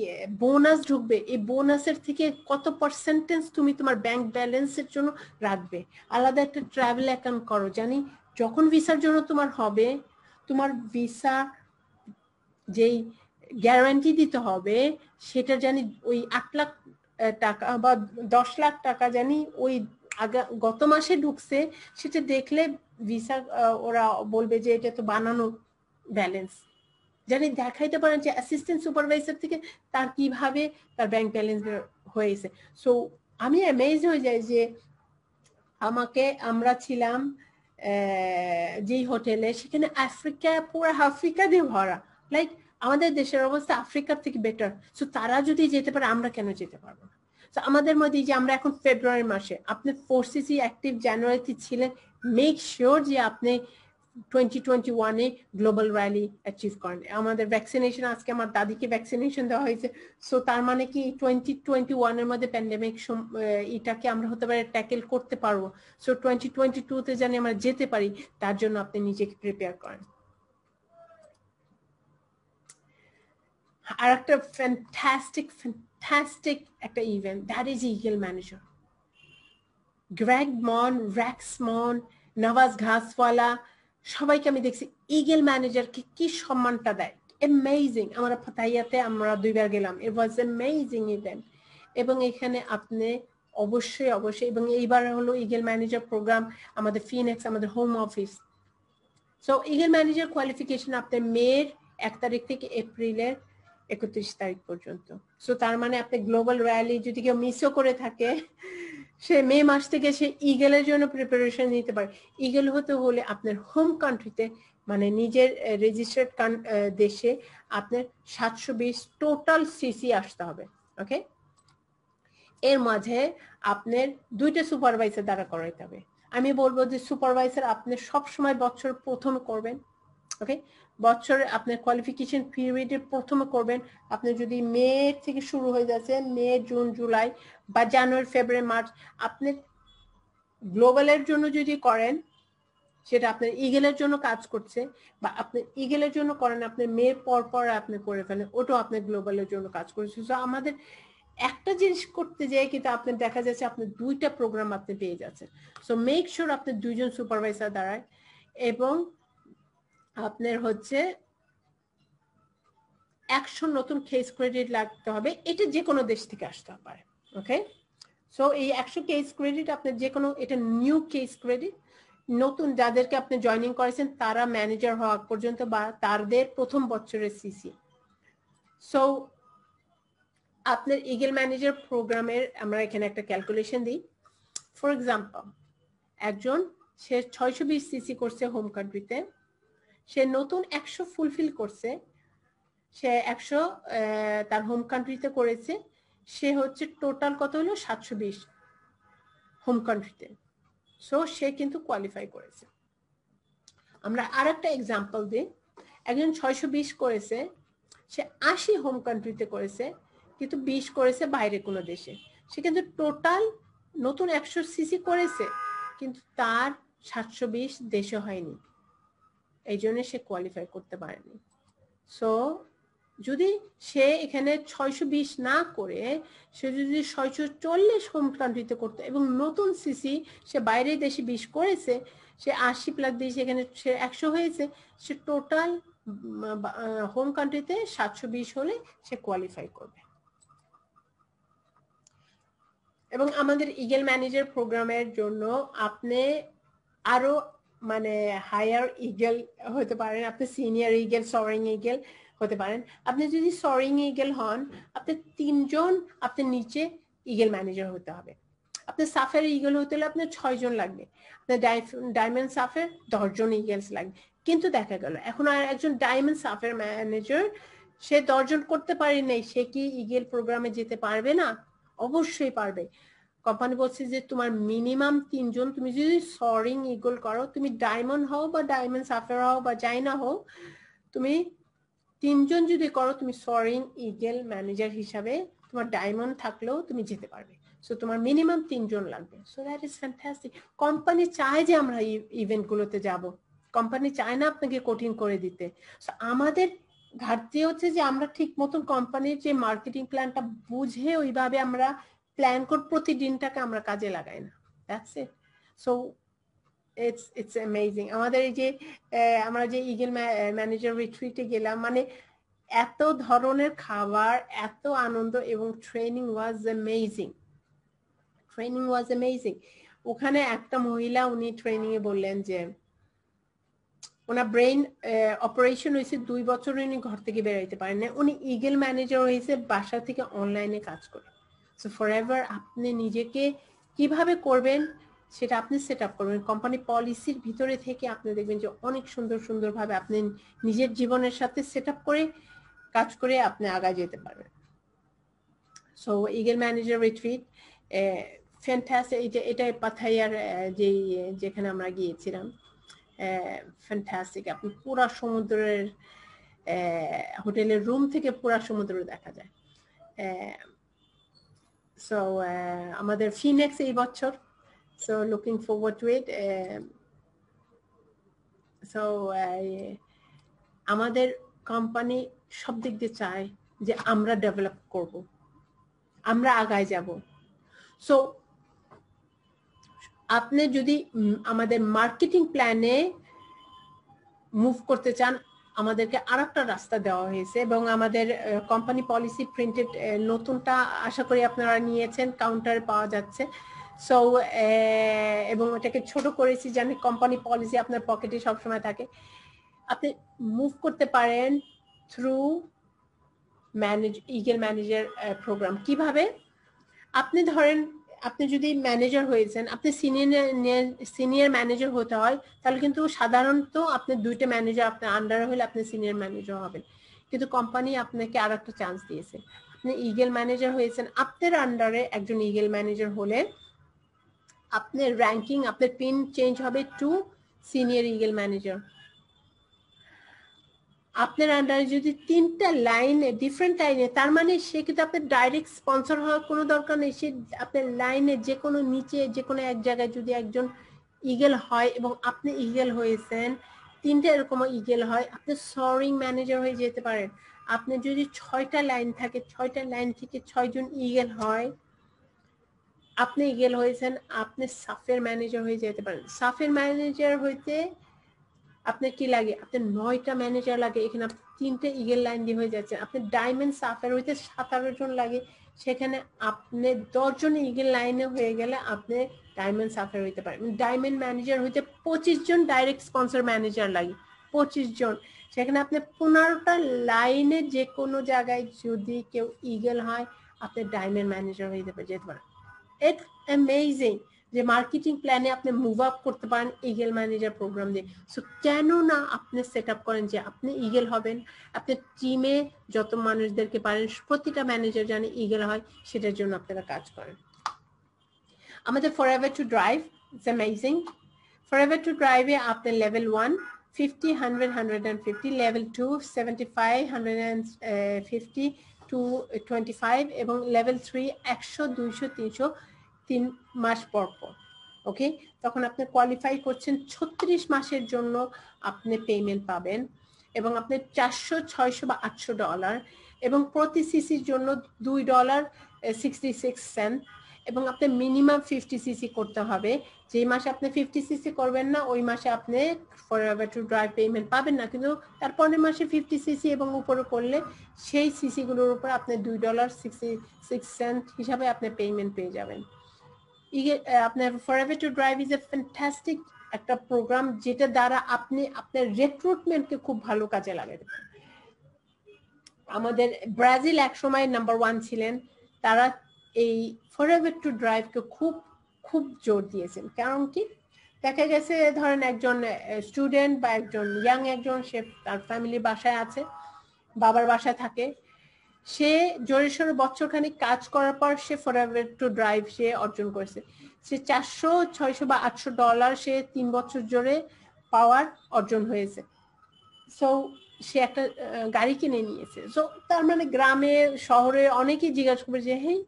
বোনাস ঢুকবে, এই বোনাসের থেকে কত পার্সেন্টেজ তুমি তোমার ব্যাংক ব্যালেন্সের জন্য রাখবে। আলাদা একটা ট্রাভেল অ্যাকাউন্ট করো, জানি যখন ভিসার জন্য তোমার হবে, তোমার ভিসা যেই গ্যারান্টি দিতে হবে সেটা জানি ওই 8 লাখ টাকা বা 10 লাখ টাকা জানি ওই গত মাসে ঢুকছে, সেটা দেখলে ভিসা ওরা বলবে যে এটা তো বানানো ব্যালেন্স। জানি দেখাইতে পারেন যে অ্যাসিস্ট্যান্ট সুপারভাইজার থেকে তার কিভাবে তার ব্যাংক ব্যালেন্স হয়েছে। সো আমি অ্যামেজ হয়ে যাই যে আমরা ছিলাম যেই হোটেলে, সেখানে আফ্রিকা, পুরো আফ্রিকা দিয়ে ভরা। লাইক আমাদের দেশের অবস্থা আফ্রিকার থেকে বেটার। সো তারা যদি যেতে পারে, আমরা কেন যেতে পারবো না? তো আমাদের মধ্যে যে আমরা এখন ফেব্রুয়ারি মাসে, আপনি 4CC অ্যাক্টিভ জানুয়ারিতে ছিলেন, মেক শিওর যে আপনি 2021-এ গ্লোবাল র্যালি অ্যাচিভ করেন। আমাদের ভ্যাকসিনেশন, আজকে আমার দাদিকে ভ্যাকসিনেশন দেওয়া হয়েছে। সো তার মানে কি 2021-এর মধ্যে প্যান্ডেমিক এটাকে আমরা হতে পারে ট্যাকেল করতে পারবো। সো 2022-তে জানি আমরা যেতে পারি, তার জন্য আপনি নিজেকে প্রিপেয়ার করেন। আর একটা ফ্যান্টাস্টিক একটা event, that is eagle manager. গ্রেগ মন, র্যাক্স মন, নওয়াজ ঘাসওয়ালা, সবাইকে আমি দেখছি ইগল ম্যানেজারকে কি সম্মানটা দেয়। অ্যামেজিং। আমরা পাতাইয়াতে আমরা 2 বার গেলাম, ইট ওয়াজ অ্যামেজিং ইভেন্ট। এবং এখানে আপনি অবশ্যই এবং এইবার হলো ইগল ম্যানেজার প্রোগ্রাম আমাদের ফিনিক্স, আমাদের home office. So eagle manager qualification আপনার মের 1 তারিখ থেকে এপ্রিলের 31 তারিখ পর্যন্ত। সো তার মানে আপনি গ্লোবাল র্যালি যদি কেউ মিসও করে থাকে, সে মে মাস থেকে সে ইগলের জন্য প্রিপারেশন নিতে পারে। ইগল হতে হলে আপনার হোম কান্ট্রিতে, মানে নিজের রেজিস্টার্ড দেশে আপনার 720 টোটাল সিসি আসতে হবে। ওকে, এর মাঝে আপনার 2টা সুপারভাইজার দ্বারা করাইতে হবে। আমি বলবো যে সুপারভাইজার আপনি সবসময় বছর প্রথমে করবেন। ওকে, বছরে আপনার কোয়ালিফিকেশন পিরিয়ডের প্রথমে করবেন। আপনি যদি মে থেকে শুরু হয়ে যাচ্ছে, মে, জুন, জুলাই বা জানুয়ারি, ফেব্রুয়ারি, মার্চ, আপনি গ্লোবালের জন্য যদি করেন সেটা আপনার ইগেলের জন্য কাজ করছে, বা আপনি ইগেলের জন্য করেন, আপনার মেয়ের পর পর আপনি করে ফেলেন, ওটাও আপনার গ্লোবালের জন্য কাজ করছে। তো আমাদের একটা জিনিস করতে যেয়ে কিন্তু আপনার দেখা যাচ্ছে আপনার 2টা প্রোগ্রাম আপনি পেয়ে যাচ্ছেন। সো মেক শিওর আপনার 2জন সুপারভাইজার দাঁড়ায়, এবং আপনার হচ্ছে 100 নতুন কেস ক্রেডিট লাগতে হবে। এটা যে কোনো দেশ থেকে আসতে পারে। ওকে, সো এই 100 কেস ক্রেডিট আপনার যে কোনো, এটা নিউ কেস ক্রেডিট, নতুন যাদেরকে আপনি জয়েনিং করেছেন তারা ম্যানেজার হওয়া পর্যন্ত বা তাদের প্রথম বছরের সিসি। সো আপনার ইগল ম্যানেজার প্রোগ্রামের আমরা এখানে একটা ক্যালকুলেশন দিই। ফর এক্সাম্পল, একজন সে 620 সিসি করছে হোম কান্ট্রিতে, সে নতুন 100 ফুলফিল করছে, সে 100 তার হোম কান্ট্রিতে করেছে, সে হচ্ছে টোটাল কত হলো 720 হোম কান্ট্রিতে। সো সে কিন্তু কোয়ালিফাই করেছে। আমরা আরেকটা এক্সাম্পল দিই, একজন 620 করেছে, সে 80 হোম কান্ট্রিতে করেছে, কিন্তু 20 করেছে বাইরে কোনো দেশে, সে কিন্তু টোটাল নতুন 100 সিসি করেছে, কিন্তু তার 720 দেশে হয়নি, এই জন্য সে কোয়ালিফাই করতে পারেনি। সো যদি সে এখানে 620 না করে সে যদি 640 হোম কান্ট্রিতে করতো এবং নতুন সিসি সে বাইরের দেশে 20 করেছে, সে 80 প্লাস 20 এখানে সে 100 হয়েছে, সে টোটাল হোম কান্ট্রিতে 720 হলে সে কোয়ালিফাই করবে। এবং আমাদের ইগল ম্যানেজার প্রোগ্রামের জন্য আপনি আরো মানে হায়ার ইগল হতে পারেন, আপনি সিনিয়র ইগল, সরিং ইগল হতে পারেন। আপনি যদি সরিং ইগল হন, আপনি 3 জন আপনি নিচে ইগল ম্যানেজার হতে হবে। আপনি সাফের ইগল হতে হলে আপনার 6 জন লাগবে, আপনার ডায়মন্ড সাফের 10 জন ইগলস লাগবে। কিন্তু দেখা গেল এখন আর একজন ডায়মন্ড সাফের ম্যানেজার সে 10 জন করতে পারে নাই, সে কি ইগল প্রোগ্রামে যেতে পারবে না? অবশ্যই পারবে। কোম্পানি বলছে যে তোমার মিনিমাম 3 জন, তুমি যদি সরিং ইগল করো, তুমি ডায়মন্ড হও বা ডায়মন্ড সাফের হও বা যাই না হও, তুমি 3 জন যদি করো, তুমি সরিং ইগল ম্যানেজার হিসাবে তোমার ডায়মন্ড থাকলেও তুমি যেতে পারবে। সো তোমার মিনিমাম 3 জন লাগবে। So that is fantastic. Company চায় যে আমরা ইভেন্ট গুলোতে যাব, কোম্পানি চায় না আপনাকে কঠিন করে দিতে। সো আমাদের ঘাটতি হচ্ছে যে আমরা ঠিক মতন কোম্পানির যে মার্কেটিং প্ল্যানটা বুঝে ওইভাবে আমরা প্ল্যান করে প্রতিদিনটাকে আমরা কাজে লাগাই না। That's it. So it's amazing. আমাদের এই যে আমরা যে ইগল ম্যানেজার রিট্রিটে গেলাম, মানে এত ধরনের খাবার, এত আনন্দ, এবং training was amazing, training was amazing. ওখানে একটা মহিলা উনি ট্রেনিং এ বললেন যে ওনার ব্রেন অপারেশন হয়েছে 2 বছর, উনি ঘর থেকে বেরোতে পারেন না, উনি ইগল ম্যানেজার হয়েছে বাসা থেকে অনলাইনে কাজ করে। সো ফরএভার আপনি নিজেকে কিভাবে করবেন সেটা আপনি সেট আপ করবেন কোম্পানি পলিসির ভিতরে থেকে। আপনি দেখবেন যে অনেক সুন্দর সুন্দরভাবে আপনি নিজের জীবনের সাথে সেট আপ করে কাজ করে আপনি আগায় যেতে পারবেন। So eagle manager retreat fantastic. এটা পাথাইয়ার যেখানে আমরা গিয়েছিলাম, ফ্যান্টাস্টিক। আপনি পুরা সমুদ্রের হোটেলের রুম থেকে পুরা সমুদ্র দেখা যায়। সো আমাদের ফিনেক্স এই বছর, so looking forward to it. So আমাদের কোম্পানি সব দিক দিয়ে চায় যে আমরা ডেভেলপ করব, আমরা আগায় যাব। সো আপনি যদি আমাদের মার্কেটিং প্ল্যানে মুভ করতে চান, আমাদেরকে আরেকটা রাস্তা দেওয়া হয়েছে, এবং আমাদের কোম্পানি পলিসি প্রিন্টেড নতুনটা আশা করি আপনারা নিয়েছেন, কাউন্টারে পাওয়া যাচ্ছে। সো এবং এটাকে ছোট করেছি যেন কোম্পানি পলিসি আপনার পকেটে সবসময় থাকে। আপনি মুভ করতে পারেন থ্রু ইগল ম্যানেজার প্রোগ্রাম। কিভাবে? আপনি ধরেন আপনি যদি ম্যানেজার হয়েছেন, আপনি সিনিয়র ম্যানেজার হতে হয়, তাহলে কিন্তু সাধারণত আপনি 2টা ম্যানেজার আপনার আন্ডারে হলে আপনি সিনিয়র ম্যানেজার হবেন। কিন্তু কোম্পানি আপনাকে আর একটা চান্স দিয়েছে, আপনি ইগল ম্যানেজার হয়েছেন, আপনার আন্ডারে একজন ইগল ম্যানেজার হলে আপনার র্যাঙ্কিং, আপনার পিন চেঞ্জ হবে টু সিনিয়র ইগল ম্যানেজার। আপনার আন্ডারে যদি 3টা লাইন ডিফারেন্ট লাইনে, তার মানে সে কিন্তু আপনার ডাইরেক্ট স্পন্সর হওয়ার কোনো দরকার নেই, সে আপনার লাইনে যে কোনো নিচে যে কোনো এক জায়গায় যদি একজন ইগল হয় এবং আপনি ইগল হয়েছেন, 3টা এরকম ইগল হয়, আপনি সরিং ম্যানেজার হয়ে যেতে পারেন। আপনি যদি 6টা লাইন থাকে, 6টা লাইন থেকে 6 জন ইগল হয়, আপনি ইগল হয়েছেন, আপনি সাফের ম্যানেজার হয়ে যেতে পারেন। সাফের ম্যানেজার হইতে আপনার কি লাগে, আপনার 9টা ম্যানেজার লাগে, এখানে আপনি 3টে ইগল লাইন দিয়ে হয়ে যাচ্ছে। আপনি ডায়মন্ড সাফের হইতে 17 জন লাগে, সেখানে আপনি 10 জন ইগল লাইনে হয়ে গেলে আপনি ডায়মন্ড সাফের হইতে পারেন। ডায়মন্ড ম্যানেজার হইতে 25 জন ডাইরেক্ট স্পন্সর ম্যানেজার লাগে, 25 জন, সেখানে আপনি 15টা লাইনে যে কোনো জায়গায় যদি কেউ ইগল হয়, আপনি ডায়মন্ড ম্যানেজার হয়ে যেতে পারেন। ইটস অ্যামেজিং যে মার্কেটিং প্ল্যানে আপনি মুভ আপ করতে পারেন ইগল ম্যানেজার প্রোগ্রাম দিয়ে। সো কেন না আপনি সেট আপ করেন যে আপনি ইগল হবেন, আপনার টিমে যত মানুষদেরকে পারেন প্রতিটা ম্যানেজার জানে ইগল হয়, সেটার জন্য আপনারা কাজ করেন। আমাদের forever to drive, it's amazing. Forever to ড্রাইভে আপনি লেভেল 1 50, 100, 150, লেভেল 2 75, 150 to 25 এবং লেভেল 3 100, 200, 300 3 মাস পর পর। ওকে, তখন আপনি কোয়ালিফাই করছেন 36 মাসের জন্য আপনি পেমেন্ট পাবেন এবং আপনি 400, 600 বা $800 এবং প্রতি সিসির জন্য $2.66 এবং আপনি মিনিমাম 50 সিসি করতে হবে। যে মাসে আপনি 50 সিসি করবেন না, ওই মাসে আপনি ফরএভার টু ড্রাইভ পেমেন্ট পাবেন না, কিন্তু তারপরের মাসে 50 সিসি এবং উপরে করলে সেই সিসি গুলোর উপর আপনি $2.66 হিসাবে আপনি পেমেন্ট পেয়ে যাবেন। আপনার forever to drive is a fantastic একটা প্রোগ্রাম, যেটা দ্বারা আপনি আপনার রিক্রুটমেন্টকে খুব ভালো কাজে লাগাতে পারেন। আমাদের ব্রাজিল এক সময় নাম্বার 1 ছিলেন, তারা এই ফরএভার টু ড্রাইভকে খুব খুব জোর দিয়েছেন। কারণ কি, দেখা গেছে ধরেন একজন স্টুডেন্ট বা একজন ইয়াং একজন, সে তার ফ্যামিলি বাসায় আছে, বাবার বাসায় থাকে, সে জোরে সোরে বছরখানিক কাজ করার পর সে ফরএভার টু ড্রাইভ সে অর্জন করেছে। সে 400, 600 বা $800 সে 3 বছর জোরে পাওয়ার অর্জন হয়েছে। সো সে একটা গাড়ি কিনে নিয়েছে। সো তার মানে গ্রামে শহরে অনেকেই জিজ্ঞাসা করবে যে, হেই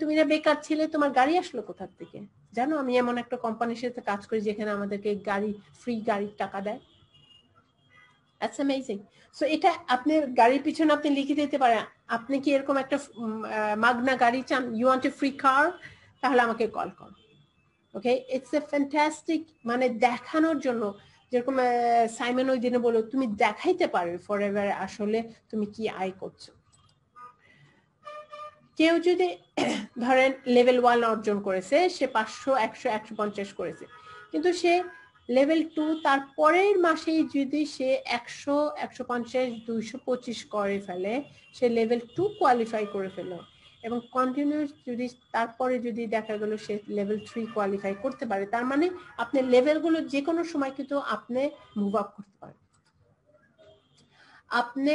তুমি না বেকার ছিলে, তোমার গাড়ি আসলো কোথা থেকে? জানো, আমি এমন একটা কোম্পানির সাথে কাজ করি যেখানে আমাদেরকে ফ্রি গাড়ির টাকা দেয়। That's amazing. So এটা আপনি গাড়ির পিছনে আপনি লিখে দিতে পারেন, আপনি কি এরকম একটা মাগনা গাড়ি চান, you want a free car, তাহলে আমাকে কল করো। ওকে, ইটস এ ফ্যান্টাস্টিক, মানে দেখানোর জন্য, যেরকম সাইমন ওই দিনে বললো, তুমি দেখাইতে পারবে ফরএভার আসলে তুমি কি আয় করছো। কেউ যদি ধরেন লেভেল 1 অর্জন করেছে, সে 500, 100, 150 করেছে, কিন্তু সে লেভেল 2 তার পরের মাসেই যদি সে 100, 150, 225 করে ফেলে, সে লেভেল 2 কোয়ালিফাই করে ফেল এবং কন্টিনিউস যদি তারপরে যদি দেখা গেল সে লেভেল 3 কোয়ালিফাই করতে পারে, তার মানে আপনি লেভেলগুলো যে কোনো সময় কিন্তু আপনি মুভ আপ করতে পারেন। আপনি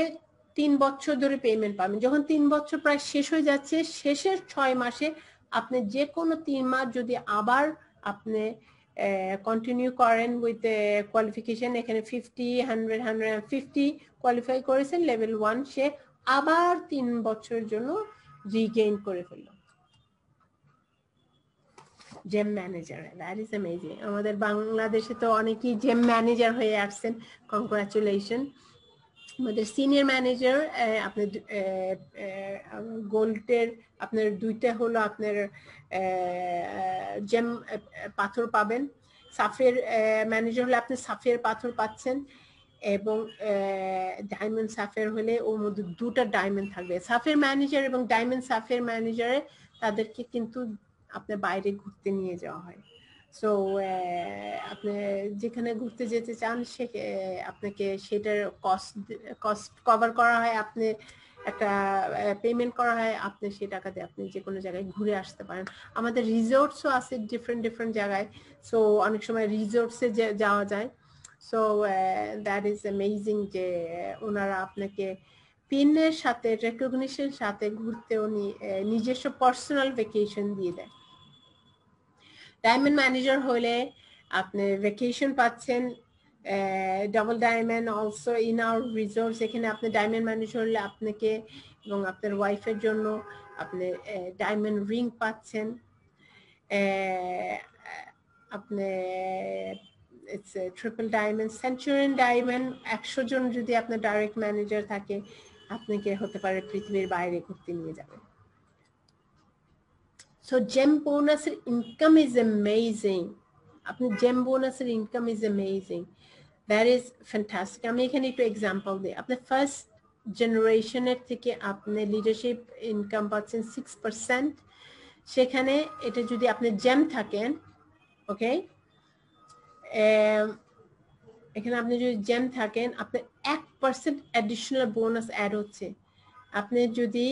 3 বছর ধরে পেমেন্ট পাবেন। যখন 3 বছর প্রায় শেষ হয়ে যাচ্ছে, শেষের 6 মাসে আপনি যে কোনো 3 মাস যদি আবার আপনি কন্টিনিউ করেন উইথ কোয়ালিফিকেশন, এখানে 50, 100, 150 কোয়ালিফাই করেছেন লেভেল 1, সে আবার 3 বছরের জন্য রিগেইন করে ফেলল জেম ম্যানেজার। That is amazing. আমাদের বাংলাদেশে তো অনেকেই জেম ম্যানেজার হয়ে আসছেন, কংগ্রাচুলেশন। আমাদের সিনিয়র ম্যানেজার, আপনার গোল্ডের আপনার 2টা হলো আপনার জেম পাথর পাবেন, সাফের ম্যানেজার হলে আপনি সাফের পাথর পাচ্ছেন এবং ডায়মন্ড সাফের হলে ওর মধ্যে 2টা ডায়মন্ড থাকবে। সাফের ম্যানেজার এবং ডায়মন্ড সাফের ম্যানেজারে তাদেরকে কিন্তু আপনার বাইরে ঘুরতে নিয়ে যাওয়া হয়। সো আপনি যেখানে ঘুরতে যেতে চান সে আপনাকে সেটার কস্ট কভার করা হয়, আপনি একটা পেমেন্ট করা হয়, আপনি সেই টাকা দিয়ে আপনি যে কোনো জায়গায় ঘুরে আসতে পারেন। আমাদের রিসোর্টসও আছে ডিফারেন্ট জায়গায়, সো অনেক সময় রিসোর্টসে যাওয়া যায়। সো দ্যাট ইজ অ্যামেজিং যে ওনারা আপনাকে পিনের সাথে রেকগনিশন সাথে ঘুরতেও নিজস্ব পার্সোনাল ভ্যাকেশন দিয়ে দেয়। ডায়মন্ড ম্যানেজার হলে আপনি ভ্যাকেশন পাচ্ছেন, double diamond also in our resorts. এখানে আপনি ডায়মন্ড ম্যানেজার হলে আপনাকে এবং আপনার ওয়াইফের জন্য আপনি ডায়মন্ড রিং পাচ্ছেন। আপনি it's triple diamond, centurion diamond. 100 জন যদি আপনার ডাইরেক্ট ম্যানেজার থাকে, আপনাকে হতে পারে পৃথিবীর বাইরে ঘুরতে নিয়ে যাবে। সো জেম বোনাসের ইনকাম ইজ অ্যামেজিং। আপনি জেম বোনাসের income is amazing, that is fantastic. আমি এখানে একটু এক্সাম্পল দিই। আপনি ফার্স্ট জেনারেশনের থেকে আপনি লিডারশিপ ইনকাম পাচ্ছেন 6%। সেখানে এটা যদি আপনি জেম থাকেন, ওকে, এখানে আপনি যদি জেম থাকেন, আপনার 1% অ্যাডিশনাল বোনাস অ্যাড হচ্ছে। আপনি যদি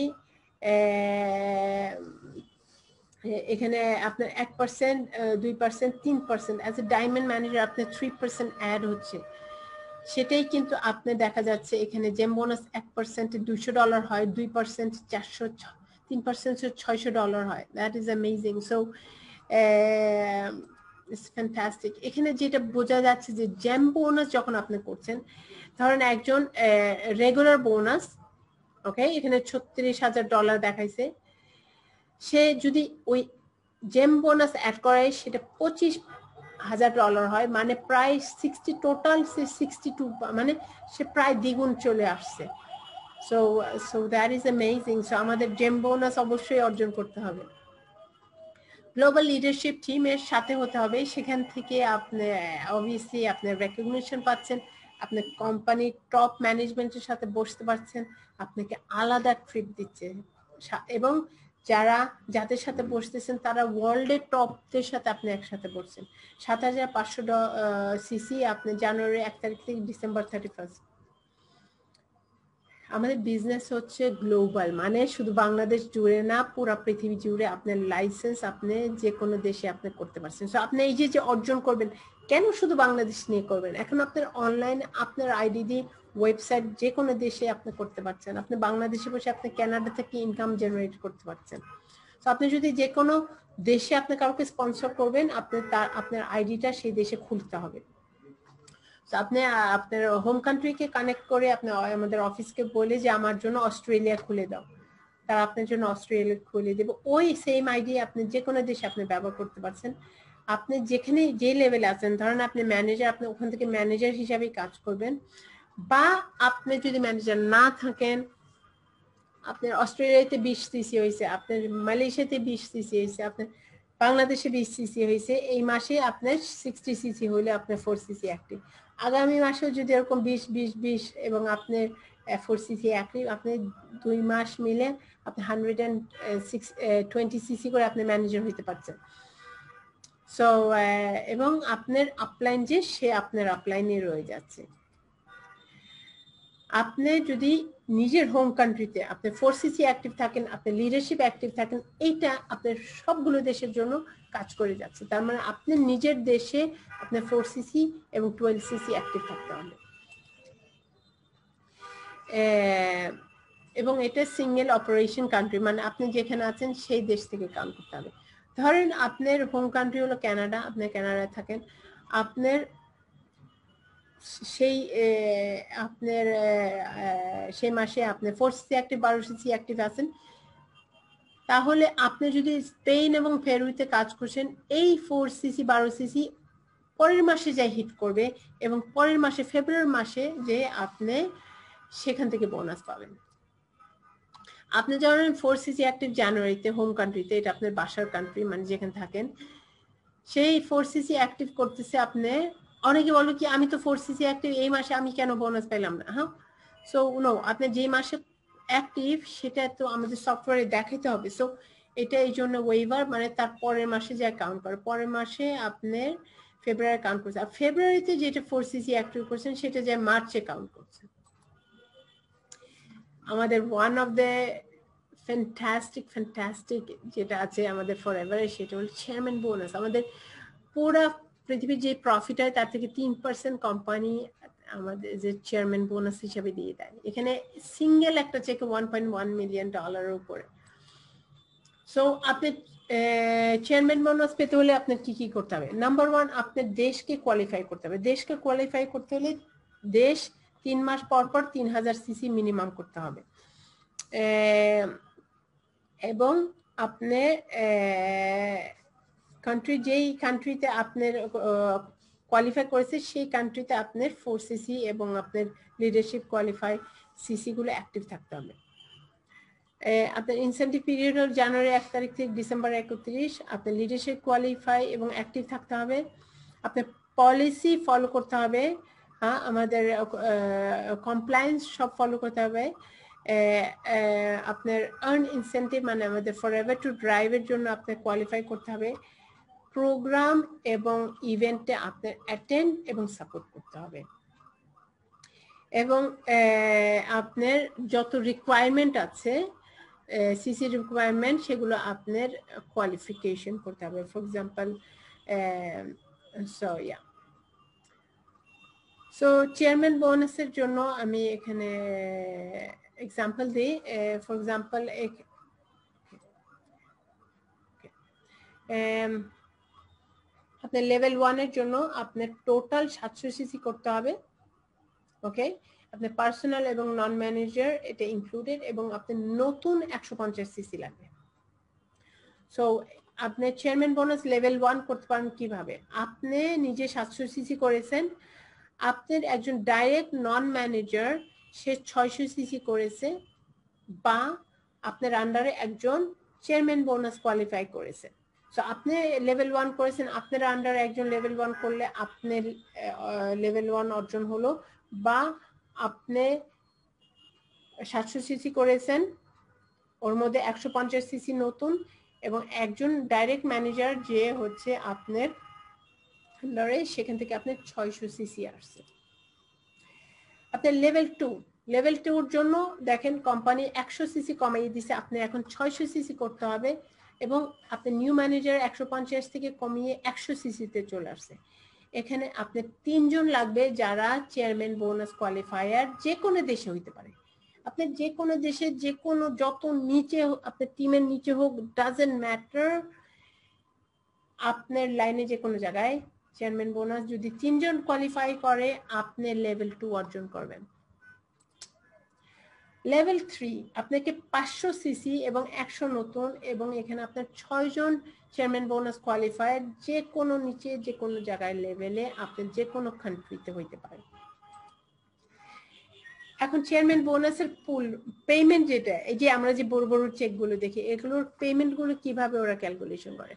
এখানে আপনার 1%, 2%, 3% অ্যাজ এ ডায়মন্ড ম্যানেজার আপনার 3% অ্যাড হচ্ছে। সেটাই কিন্তু আপনি দেখা যাচ্ছে এখানে জেম বোনাস 1% $200 হয়, 2% 400, 3% $600 হয়। That is amazing. So it's fantastic. এখানে যেটা বোঝা যাচ্ছে যে জেম বোনাস যখন আপনি করছেন, ধরেন একজন রেগুলার বোনাস, ওকে, এখানে $36,000 দেখাইছে, সে যদি ওই জেম বোনাস অ্যাড করে সেটা $25,000 হয়, মানে প্রায় 60, টোটাল 62, মানে সে প্রায় দ্বিগুণ চলে আসছে। So that is amazing. So আমাদের জেম বোনাস অবশ্যই অর্জন করতে হবে। গ্লোবাল লিডারশিপ টিমের সাথে হতে হবে, সেখান থেকে আপনি অবভিয়াসলি আপনার রেকগনিশন পাচ্ছেন, আপনার কোম্পানির টপ ম্যানেজমেন্টের সাথে বসতে পারছেন, আপনাকে আলাদা ট্রিপ দিচ্ছে, এবং যাদের সাথে বসতেছেন তারা ওয়ার্ল্ডের টপদের সাথে আপনি একসাথে বসছেন। 7,500 সিসি আপনি জানুয়ারি 1 তারিখ থেকে ডিসেম্বর 31। আমাদের বিজনেস হচ্ছে গ্লোবাল, মানে শুধু বাংলাদেশ জুড়ে না, পুরো পৃথিবী জুড়ে আপনার লাইসেন্স আপনি যে কোনো দেশে আপনি করতে পারছেন। সো আপনি এই যে অর্জন করবেন, কেন শুধু বাংলাদেশ নিয়ে করবেন? এখন আপনার অনলাইনে আপনার আইডি দিয়ে ওয়েবসাইট যে কোনো দেশে আপনি করতে পারছেন। আপনি বাংলাদেশে বসে আপনি কানাডা থেকে ইনকাম জেনারেট করতে পারছেন। তো আপনি যদি যে কোনো দেশে আপনি কাউকে স্পন্সর করবেন, আপনার আইডিটা সেই দেশে খুলতে হবে। আপনি আপনার হোম কান্ট্রিকে কানেক্ট করে আপনি আমাদের অফিসকে বলে যে আমার জন্য অস্ট্রেলিয়া খুলে দাও, তারা আপনার জন্য অস্ট্রেলিয়া খুলে দেবে। ওই সেম আইডি আপনি যে কোনো দেশে আপনি ব্যবহার করতে পারছেন। আপনি যেখানে যে লেভেলে আছেন, ধরেন আপনি ম্যানেজার, আপনি ওখান থেকে ম্যানেজার হিসাবে কাজ করবেন, বা আপনি যদি ম্যানেজার না থাকেন, আপনার অস্ট্রেলিয়াতে 20 সিসি হয়েছে, আপনার মালয়েশিয়াতে 20 সিসি হয়েছে, আপনার বাংলাদেশে 20 সিসি হয়েছে, এই মাসে আপনার 60 সিসি হলে আপনার 4 সিসি অ্যাক্টিভ। আগামী মাসেও যদি এরকম 20 এবং আপনার 4 সিসি অ্যাক্টিভ, আপনি 2 মাস মিলে আপনি 120 সিসি করে আপনি ম্যানেজার হইতে পারছেন। সো এবং আপনার আপলাইন যে সে আপনার আপলাইনে রয়ে যাচ্ছে। আপনি যদি নিজের হোম কান্ট্রিতে আপনি 4 সিসি অ্যাক্টিভ থাকেন, আপনি লিডারশিপ অ্যাক্টিভ থাকেন, এইটা আপনার সবগুলো দেশের জন্য কাজ করে যাচ্ছে। তার মানে আপনি নিজের দেশে আপনার 4 সিসি এবং 12 সিসি অ্যাক্টিভ থাকতে হবে, এবং এটা সিঙ্গেল অপারেশন কান্ট্রি, মানে আপনি যেখানে আছেন সেই দেশ থেকে কাম করতে হবে। ধরেন আপনার হোম কান্ট্রি হলো কানাডা, আপনি কানাডায় থাকেন, আপনার সেই আপনার সেই মাসে আপনি 4 সিসি অ্যাক্টিভ, 12 সিসি অ্যাক্টিভ আছেন, তাহলে আপনি যদি স্পেন এবং পেরুতে কাজ করছেন, এই 4 সিসি 12 সিসি পরের মাসে যাই হিট করবে, এবং পরের মাসে ফেব্রুয়ারি মাসে যে আপনি সেখান থেকে বোনাস পাবেন। আপনি ধরেন 4 সিসি অ্যাক্টিভ জানুয়ারিতে হোম কান্ট্রিতে, এটা আপনার বাসার কান্ট্রি, মানে যেখানে থাকেন, সেই 4 সিসি অ্যাক্টিভ করতেছে আপনি। অনেকে বলবে কি আমি তো 4 সিসি অ্যাক্টিভ, এই মাসে আমি কেন বোনাস পেলাম না? হ্যাঁ, সো নো, আপনি যে মাসে অ্যাক্টিভ সেটা তো আমাদের সফটওয়্যারে দেখাইতে হবে। সো এটা এই জন্য ওয়েভার, মানে তার পরের মাসে যা কাউন্ট করে, পরের মাসে আপনার ফেব্রুয়ারি কাউন্ট করছে, আর ফেব্রুয়ারিতে যেটা 4 সিসি অ্যাক্টিভ করছেন সেটা যায় মার্চে কাউন্ট করছে। আমাদের ওয়ান অফ দ্য ফ্যান্টাস্টিক যেটা আছে আমাদের ফরএভারে, সেটা হলো চেয়ারম্যান বোনাস। আমাদের পুরো পৃথিবীর যে প্রফিট হয় তার থেকে 3% কোম্পানি আমাদের যে চেয়ারম্যান বোনাস হিসাবে দিয়ে দেয়। এখানে সিঙ্গেল একটা চেকে $1.1 মিলিয়ন উপরে। সো আপনি চেয়ারম্যান বোনাস পেতে হলে আপনার কি কি করতে হবে? নাম্বার 1, আপনার দেশকে কোয়ালিফাই করতে হবে। দেশকে কোয়ালিফাই করতে হলে দেশ 3 মাস পর পর 3000 সিসি মিনিমাম করতে হবে, এবং আপনি কান্ট্রি যেই কান্ট্রিতে আপনার কোয়ালিফাই করেছে সেই কান্ট্রিতে আপনার 4 সিসি এবং আপনার লিডারশিপ কোয়ালিফাই সিসি গুলো অ্যাক্টিভ থাকতে হবে। আপনার ইনসেন্টিভ পিরিয়ড হল জানুয়ারি 1 তারিখ থেকে ডিসেম্বর 31। আপনার লিডারশিপ কোয়ালিফাই এবং অ্যাক্টিভ থাকতে হবে। আপনার পলিসি ফলো করতে হবে, হ্যাঁ আমাদের কমপ্লায়েন্স সব ফলো করতে হবে। আপনার আর্ন ইনসেন্টিভ মানে আমাদের ফরএভার টু ড্রাইভের জন্য আপনার কোয়ালিফাই করতে হবে। প্রোগ্রাম এবং ইভেন্টে আপনার অ্যাটেন্ড এবং সাপোর্ট করতে হবে। এবং আপনার যত রিকোয়ারমেন্ট আছে সিসি রিকোয়ারমেন্ট সেগুলো আপনার কোয়ালিফিকেশন করতে হবে। ফর এক্সাম্পল সো চেয়ারম্যান বোনাসের জন্য আমি এখানে এক্সাম্পল দিই। ফর এক্সাম্পল আপনার লেভেল 1 এর জন্য আপনার টোটাল 700 সিসি করতে হবে। ওকে, আপনার পার্সোনাল এবং নন ম্যানেজার এটা ইনক্লুডেড, এবং আপনার নতুন 150 সিসি লাগবে। সো আপনি চেয়ারম্যান বোনাস লেভেল 1 করতে পারেন কিভাবে? আপনি নিজে 700 সিসি করেছেন, আপনার একজন ডাইরেক্ট নন ম্যানেজার সে 600 সিসি করেছে, বা আপনার আন্ডারে একজন চেয়ারম্যান বোনাস কোয়ালিফাই করেছে। সো আপনি লেভেল 1 করেছেন, আপনার আন্ডারে একজন লেভেল 1 করলে আপনার লেভেল 1 অর্জন হলো। বা আপনি 700 সিসি করেছেন, ওর মধ্যে 150 সিসি নতুন, এবং একজন ডাইরেক্ট ম্যানেজার যে হচ্ছে আপনার আন্ডারে, সেখান থেকে আপনার 600 সিসি আসছে। আপনার লেভেল 2, লেভেল 2 এর জন্য দেখেন কোম্পানি 100 সিসি কমিয়ে দিছে, আপনি এখন 600 সিসি করতে হবে, এবং আপনি নিউ ম্যানেজার 150 থেকে কমিয়ে 100 সিসিতে চলে আসছে। এখানে আপনার 3 জন লাগবে যারা চেয়ারম্যান বোনাস কোয়ালিফায়ার, যে কোনো দেশে হইতে পারে। আপনি যে কোনো দেশে যে কোনো যত নিচে আপনার টিমের নিচে হোক, ডাজেন্ট ম্যাটার, আপনার লাইনে যে কোনো জায়গায় চেয়ারম্যান বোনাস যদি 3 জন কোয়ালিফাই করে, আপনি লেভেল 2 অর্জন করবেন। লেভেল 3 আপনাকে 500 সিসি এবং 100 নতুন, এবং এখানে আপনার 6 জন চেয়ারম্যান বোনাস কোয়ালিফায়ার, যে কোনো নিচে যে কোনো জায়গায় লেভেলে আপনি যে কোনো কান্ট্রিতে হইতে পারে। এখন চেয়ারম্যান বোনাসের পুল পেমেন্ট যেটা, এই যে আমরা যে বড় বড় চেকগুলো দেখি, এগুলোর পেমেন্ট গুলো কিভাবে ওরা ক্যালকুলেশন করে?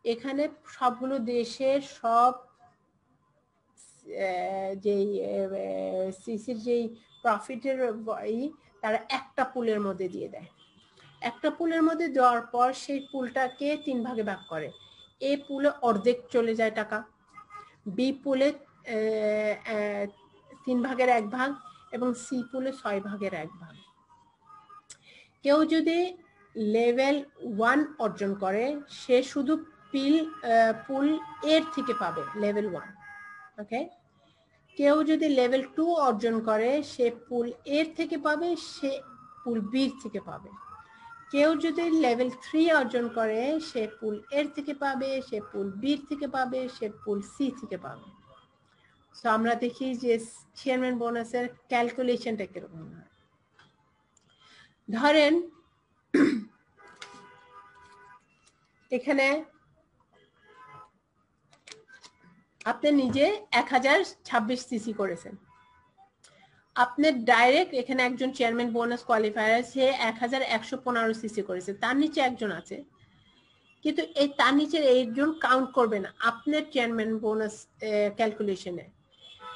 এখানে সবগুলো দেশের সব যেই সিসির যেই প্রফিটের তারা একটা পুলের মধ্যে দিয়ে দেয়। একটা পুলের মধ্যে দেওয়ার পর সেই পুলটাকে 3 ভাগে ভাগ করে। এ পুলে অর্ধেক চলে যায় টাকা, বি পুলে 3 ভাগের 1 ভাগ, এবং সি পুলে 6 ভাগের 1 ভাগ। কেউ যদি লেভেল 1 অর্জন করে, সে শুধু পুল এর থেকে পাবে লেভেল 1। ওকে, কেউ যদি লেভেল 2 অর্জন করে, সে পুল এর থেকে পাবে, সে পুল বি থেকে পাবে। কেউ যদি লেভেল 3 অর্জন করে, সে পুল এর থেকে পাবে, সে পুল বি থেকে পাবে, সে পুল সি থেকে পাবে। সো আমরা দেখি যে চেয়ারম্যান বোনাসের ক্যালকুলেশনটা কিরকম হয়। ধরেন এখানে আপনি নিজে 1026 সিসি করেছেন, আপনি ডাইরেক্ট এখানে একজন চেয়ারম্যান বোনাস কোয়ালিফায়ার, সে 1115 সিসি করেছে, তার নিচে একজন আছে, কিন্তু এই তার নিচের একজন কাউন্ট করবে না আপনার চেয়ারম্যান বোনাস ক্যালকুলেশনে।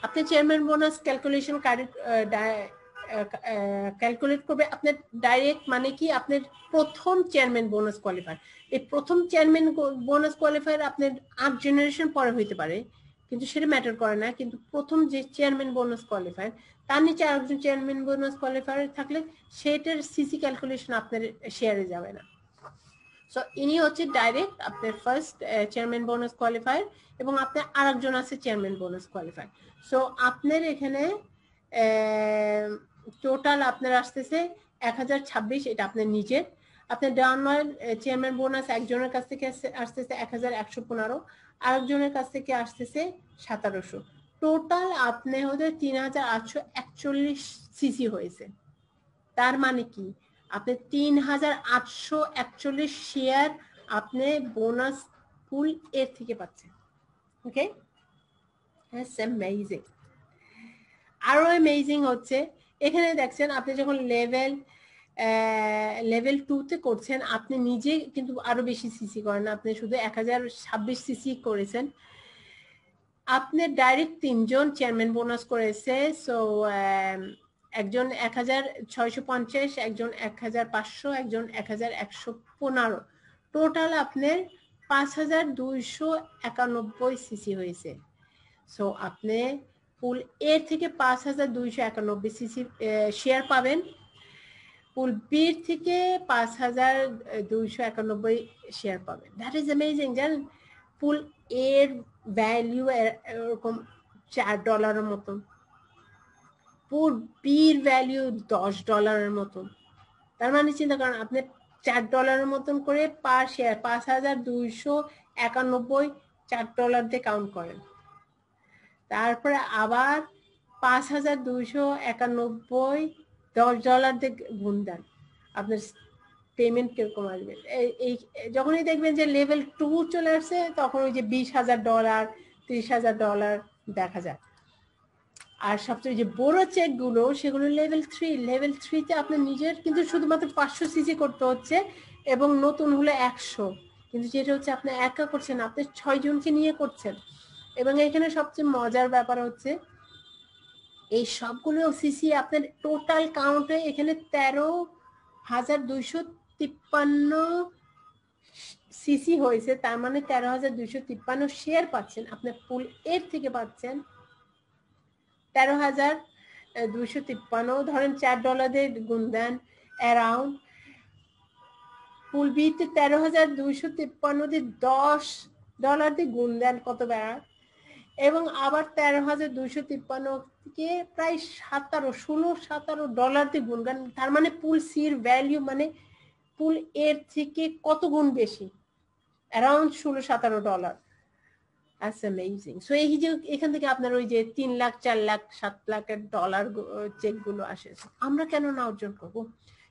আপনি চেয়ারম্যান বোনাস ক্যালকুলেশন ক্যালকুলেট করবে আপনার ডাইরেক্ট, মানে কি আপনার প্রথম চেয়ারম্যান বোনাস কোয়ালিফায়ার। এই প্রথম চেয়ারম্যান বোনাস কোয়ালিফায়ার আপনার 8 জেনারেশন পরে হইতে পারে, কিন্তু সেটা ম্যাটার করে না। কিন্তু প্রথম যে চেয়ারম্যান বোনাস কোয়ালিফায়ার, তার নিচে আরেকজন চেয়ারম্যান বোনাস কোয়ালিফায়ার থাকলে সেটার সিসি ক্যালকুলেশন আপনার শেয়ারে যাবে না। সো ইনি হচ্ছে ডাইরেক্ট আপনার ফার্স্ট চেয়ারম্যান বোনাস কোয়ালিফায়ার, এবং আপনার আরেকজন আছে চেয়ারম্যান বোনাস কোয়ালিফায়ার। সো আপনার এখানে টোটাল আপনার আসতেছে 1026, এটা আপনার নিজের। আপনার ডাউনওয়ার্ড চেয়ারম্যান বোনাস একজনের কাছ থেকে আসতেছে 1115, আরেকজনের কাছ থেকে আসতেছে 1700। টোটাল আপনি হচ্ছে 3841 সিসি হয়েছে। তার মানে কি আপনি 3841 শেয়ার আপনি বোনাস পুল এর থেকে পাচ্ছেন। ওকে, দ্যাটস অ্যামেজিং। আরো অ্যামেজিং হচ্ছে এখানে দেখছেন আপনি যখন লেভেল 2 তে করছেন আপনি নিজে কিন্তু আরো বেশি সিসি করেন, আপনি শুধু 1026 সিসি করেছেন। আপনি ডাইরেক্ট 3 জন চেয়ারম্যান বোনাস করেছে। সো একজন 1650, একজন 1500, একজন 1115, টোটাল আপনার 5291 সিসি হয়েছে। সো আপনি পুল এর থেকে 5291 সিসি শেয়ার পাবেন, পুল বির থেকে 5291 শেয়ার পাবেন। That is amazing. জানেন পুল এর ভ্যালু এরকম $4 মতন, পুল বির ভ্যালু $10 মতন। তার মানে চিন্তা করেন আপনি $4 মতন করে পার শেয়ার 5291 $4 দিয়ে কাউন্ট করেন, তারপরে আবার 5291 $10 দিয়ে গুণ দেন, আপনার পেমেন্ট কিরকম আসবে। এই যখনই দেখবেন যে লেভেল 2 চলে আসছে তখন ওই যে $20,000 $30,000 দেখা যায়। আর সবচেয়ে যে বড় চেক গুলো সেগুলো লেভেল 3 তে আপনার নিজের কিন্তু শুধুমাত্র 500 সিসি করতে হচ্ছে এবং নতুন হলে 100, কিন্তু যেটা হচ্ছে আপনি একা করছেন, আপনি 6 জনকে নিয়ে করছেন। এবং এখানে সবচেয়ে মজার ব্যাপার হচ্ছে এই সবগুলো সিসি আপনার টোটাল কাউন্টে এখানে 13,253 সিসি হয়েছে, তার মানে 13,253 শেয়ার পাচ্ছেন। আপনি পুল এর থেকে পাচ্ছেন 13,253, ধরেন $4 দিয়ে গুণ দেন, অ্যারাউন্ড পুল বিতে 13,253 দিয়ে $10 দিয়ে গুণ দেন কত বেড়া, এবং আবার 13,253 থেকে প্রায় $16-17 দিয়ে গুণ দেন। তার মানে পুল সির ভ্যালু মানে পুল এর থেকে কত গুণ বেশি, অ্যারাউন্ড $16-17। That's amazing. So এই যে এখান থেকে আপনার ওই যে 3 লাখ 4 লাখ 7 লাখের ডলার চেক গুলো আসে, আমরা কেন না অর্জন করবো?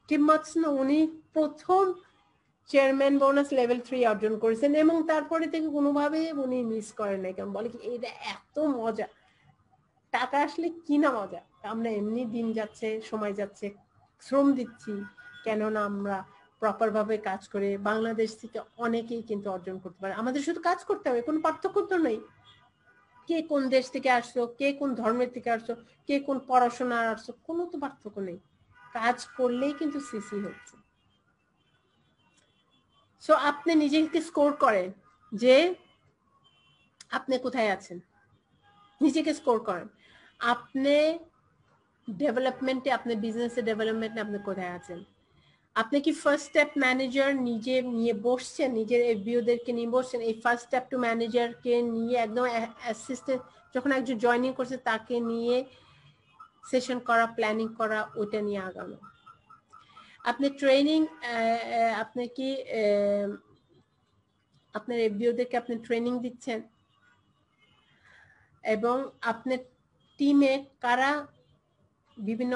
টিম মাটসন উনি প্রথম চেয়ারম্যান বোনাস লেভেল 3 অর্জন করেছেন এবং তারপরে থেকে কোনোভাবে উনি মিস করেন নাই, কারণ বলে কি এটা এত মজা, টাকা আসলে কি না মজা, আমরা এমনি দিন যাচ্ছে, সময় যাচ্ছে, শ্রম দিচ্ছি, কেননা আমরা প্রপার ভাবে কাজ করে বাংলাদেশ থেকে অনেকেই কিন্তু অর্জন করতে পারে। আমাদের শুধু কাজ করতে হবে, কোনো পার্থক্য তো নেই কে কোন দেশ থেকে আসছো, কে কোন ধর্মের থেকে আসছো, কে কোন পড়াশোনার আসছো, কোনো তো পার্থক্য নেই, কাজ করলেই কিন্তু সিসি হচ্ছে। সো আপনি নিজেকে স্কোর করেন যে আপনি কোথায় আছেন, নিজেকে স্কোর করেন আপনি ডেভেলপমেন্টে, আপনি বিজনেসে ডেভেলপমেন্টে আপনি কোথায় আছেন। আপনি কি ফার্স্ট স্টেপ ম্যানেজার নিজে নিয়ে বসছেন, নিজের এফবিওদেরকে নিয়ে বসছেন, এই ফার্স্ট স্টেপ টু ম্যানেজারকে নিয়ে একদম অ্যাসিস্ট্যান্ট যখন একজন জয়েনিং করছে তাকে নিয়ে সেশন করা, প্ল্যানিং করা, ওইটা নিয়ে আগানো। আপনি ট্রেনিং, আপনি কি আপনার এফবিওদেরকে আপনি ট্রেনিং দিচ্ছেন, এবং আপনার টিমে কারা বিভিন্ন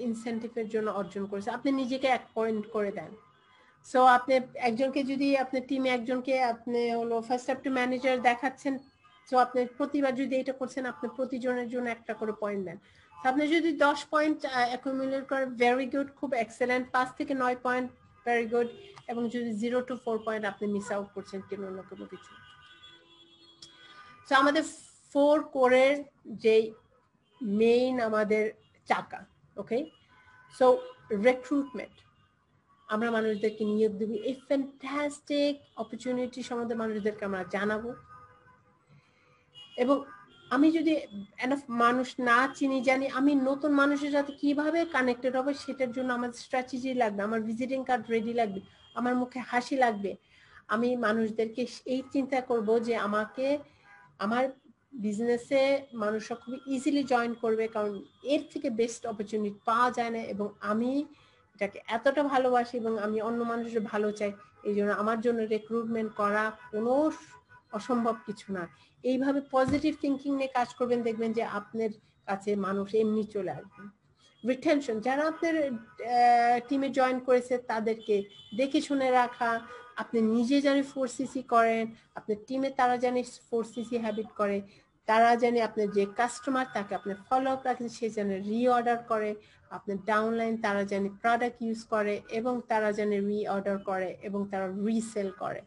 ইনসেন্টিভের জন্য অর্জন করেছে, আপনি নিজেকে 1 পয়েন্ট করে দেন। সো আপনি একজনকে যদি আপনার টিমে একজনকে আপনি হলো ফার্স্ট স্টেপ টু ম্যানেজার দেখাচ্ছেন, সো আপনি প্রতিবার যদি এটা করছেন আপনি প্রতিজনের জন্য 1টা করে পয়েন্ট দেন। আপনি যদি 10 পয়েন্ট অ্যাকুমুলেট করেন, ভেরি গুড, খুব এক্সেলেন্ট, 5 থেকে 9 পয়েন্ট, ভেরি গুড, এবং যদি 0 to 4 পয়েন্ট আপনি মিস আউট করছেন কোনো কিছু। সো আমাদের 4 কোরের যে মেইন আমাদের চাকা, ওকে। সো রিক্রুটমেন্ট, আমরা মানুষদেরকে নিয়োগ দেব, এই ফ্যান্টাস্টিক অপরচুনিটি সম্বন্ধে মানুষদেরকে আমরা জানাবো। এবং আমি যদি এনাফ মানুষ না চিনি জানি, আমি নতুন মানুষের সাথে কিভাবে কানেক্টেড হবে সেটার জন্য আমার স্ট্র্যাটেজি লাগবে, আমার ভিজিটিং কার্ড রেডি লাগবে, আমার মুখে হাসি লাগবে। আমি মানুষদেরকে এই চিন্তা করব যে আমাকে আমার বিজনেসে মানুষরা খুব ইজিলি জয়েন করবে, কারণ এর থেকে বেস্ট অপরচুনিটি পাওয়া যায় না, এবং আমি এটাকে এতটা ভালোবাসি এবং আমি অন্য মানুষের ভালো চাই, এই জন্য আমার জন্য রিক্রুটমেন্ট করা কোনো অসম্ভব কিছু না। এইভাবে পজিটিভ থিঙ্কিং নিয়ে কাজ করবেন, দেখবেন যে আপনার কাছে মানুষ এমনি চলে আসবে। রিটেনশন, যারা আপনার টিমে জয়েন করেছে তাদেরকে দেখে শুনে রাখা, আপনি নিজে জানি 4cc করেন, আপনার টিমে তারা জানি 4cc হ্যাবিট করে, তারা জানে আপনার যে কাস্টমার তাকে আপনি ফলো আপ রাখেন, সে জানে রিঅর্ডার করে, আপনার ডাউনলাইন তারা জানে প্রোডাক্ট ইউজ করে এবং তারা জানে রিঅর্ডার করে এবং তারা রিসেল করে।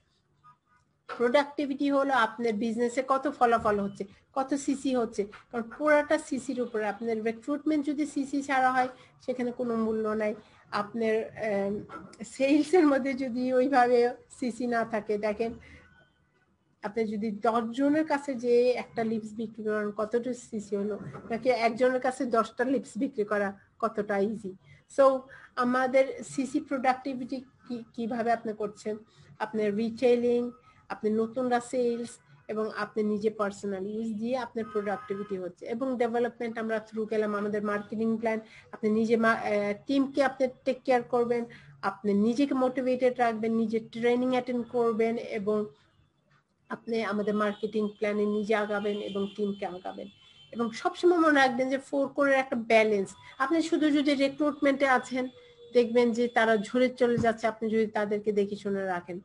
প্রোডাক্টিভিটি হলো আপনার বিজনেসে কত ফলাফল হচ্ছে, কত সিসি হচ্ছে, কারণ পুরাটা সিসির উপরে। আপনার রিক্রুটমেন্ট যদি সিসি ছাড়া হয় সেখানে কোনো মূল্য নাই। আপনার সেলসের মধ্যে যদি ওইভাবে সিসি না থাকে, দেখেন আপনি যদি 10 জনের কাছে যে একটা লিপস বিক্রি করেন কতটা সিসি হলো, নাকি একজনের কাছে 10টা লিপস বিক্রি করা কতটা ইজি। সো আমাদের সিসি প্রোডাক্টিভিটি কিভাবে আপনি করছেন, আপনার রিটেইলিং, আপনি নতুনরা সেলস এবং আপনি নিজে পার্সোনাল ইউজ দিয়ে আপনার প্রোডাক্টিভিটি হচ্ছে। এবং ডেভেলপমেন্ট আমরা থ্রু গেলাম আমাদের মার্কেটিং প্ল্যান, আপনি নিজে টিমকে আপনি টেক কেয়ার করবেন, আপনি নিজেকে মোটিভেটেড রাখবেন, নিজে ট্রেনিং অ্যাটেন্ড করবেন এবং আপনি আমাদের মার্কেটিং প্ল্যানে নিজে আগাবেন এবং টিমকে আগাবেন। এবং সবসময় মনে রাখবেন যে 4 কোরের একটা ব্যালেন্স। আপনি শুধু যদি রিক্রুটমেন্টে আছেন দেখবেন যে তারা ঝরে চলে যাচ্ছে, আপনি যদি তাদেরকে দেখে শুনে রাখেন।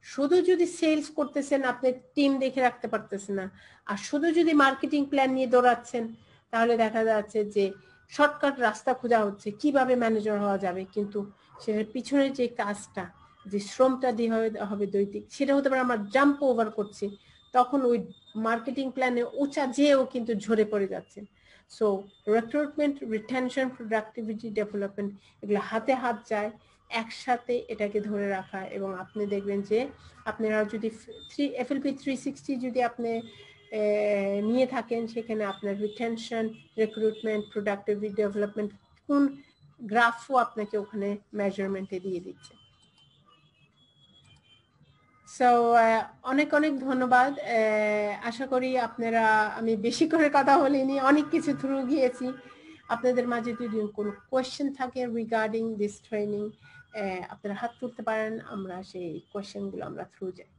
শুধু যদি সেলস করতেছেন আপনি টিম দেখে রাখতে পারতেছেন না, আর শুধু যদি মার্কেটিং প্ল্যান নিয়ে দৌড়াচ্ছেন তাহলে দেখা যাচ্ছে যে শর্টকাট রাস্তা খোঁজা হচ্ছে কিভাবে ম্যানেজার হওয়া যাবে, কিন্তু সেটার পিছনে যে কাজটা, যে শ্রমটা দিয়ে হবে দৈনিক, সেটা হতে পারে আমরা জাম্প ওভার করছি, তখন ওই মার্কেটিং প্ল্যানে উঁচা যেও কিন্তু ঝরে পড়ে যাচ্ছে। So recruitment, retention, productivity, development এগুলো হাতে হাত যায়, একসাথে এটাকে ধরে রাখা। এবং আপনি দেখবেন যে আপনারা যদি FLP 360 যদি আপনি নিয়ে থাকেন, সেখানে আপনার রিটেনশন, রিক্রুটমেন্ট, প্রোডাক্টিভিটি, ডেভেলপমেন্ট কোন গ্রাফও আপনাকে ওখানে মেজারমেন্টে দিয়ে দিচ্ছে। সো অনেক অনেক ধন্যবাদ। আশা করি আপনারা, আমি বেশি করে কথা বলিনি, অনেক কিছু থ্রু গিয়েছি। আপনাদের মাঝে যদি কোনো কোয়েশ্চেন থাকে রিগার্ডিং দিস ট্রেনিং আপনারা হাত তুলতে পারেন, আমরা সেই কোয়েশ্চেনগুলো আমরা থ্রু যাই।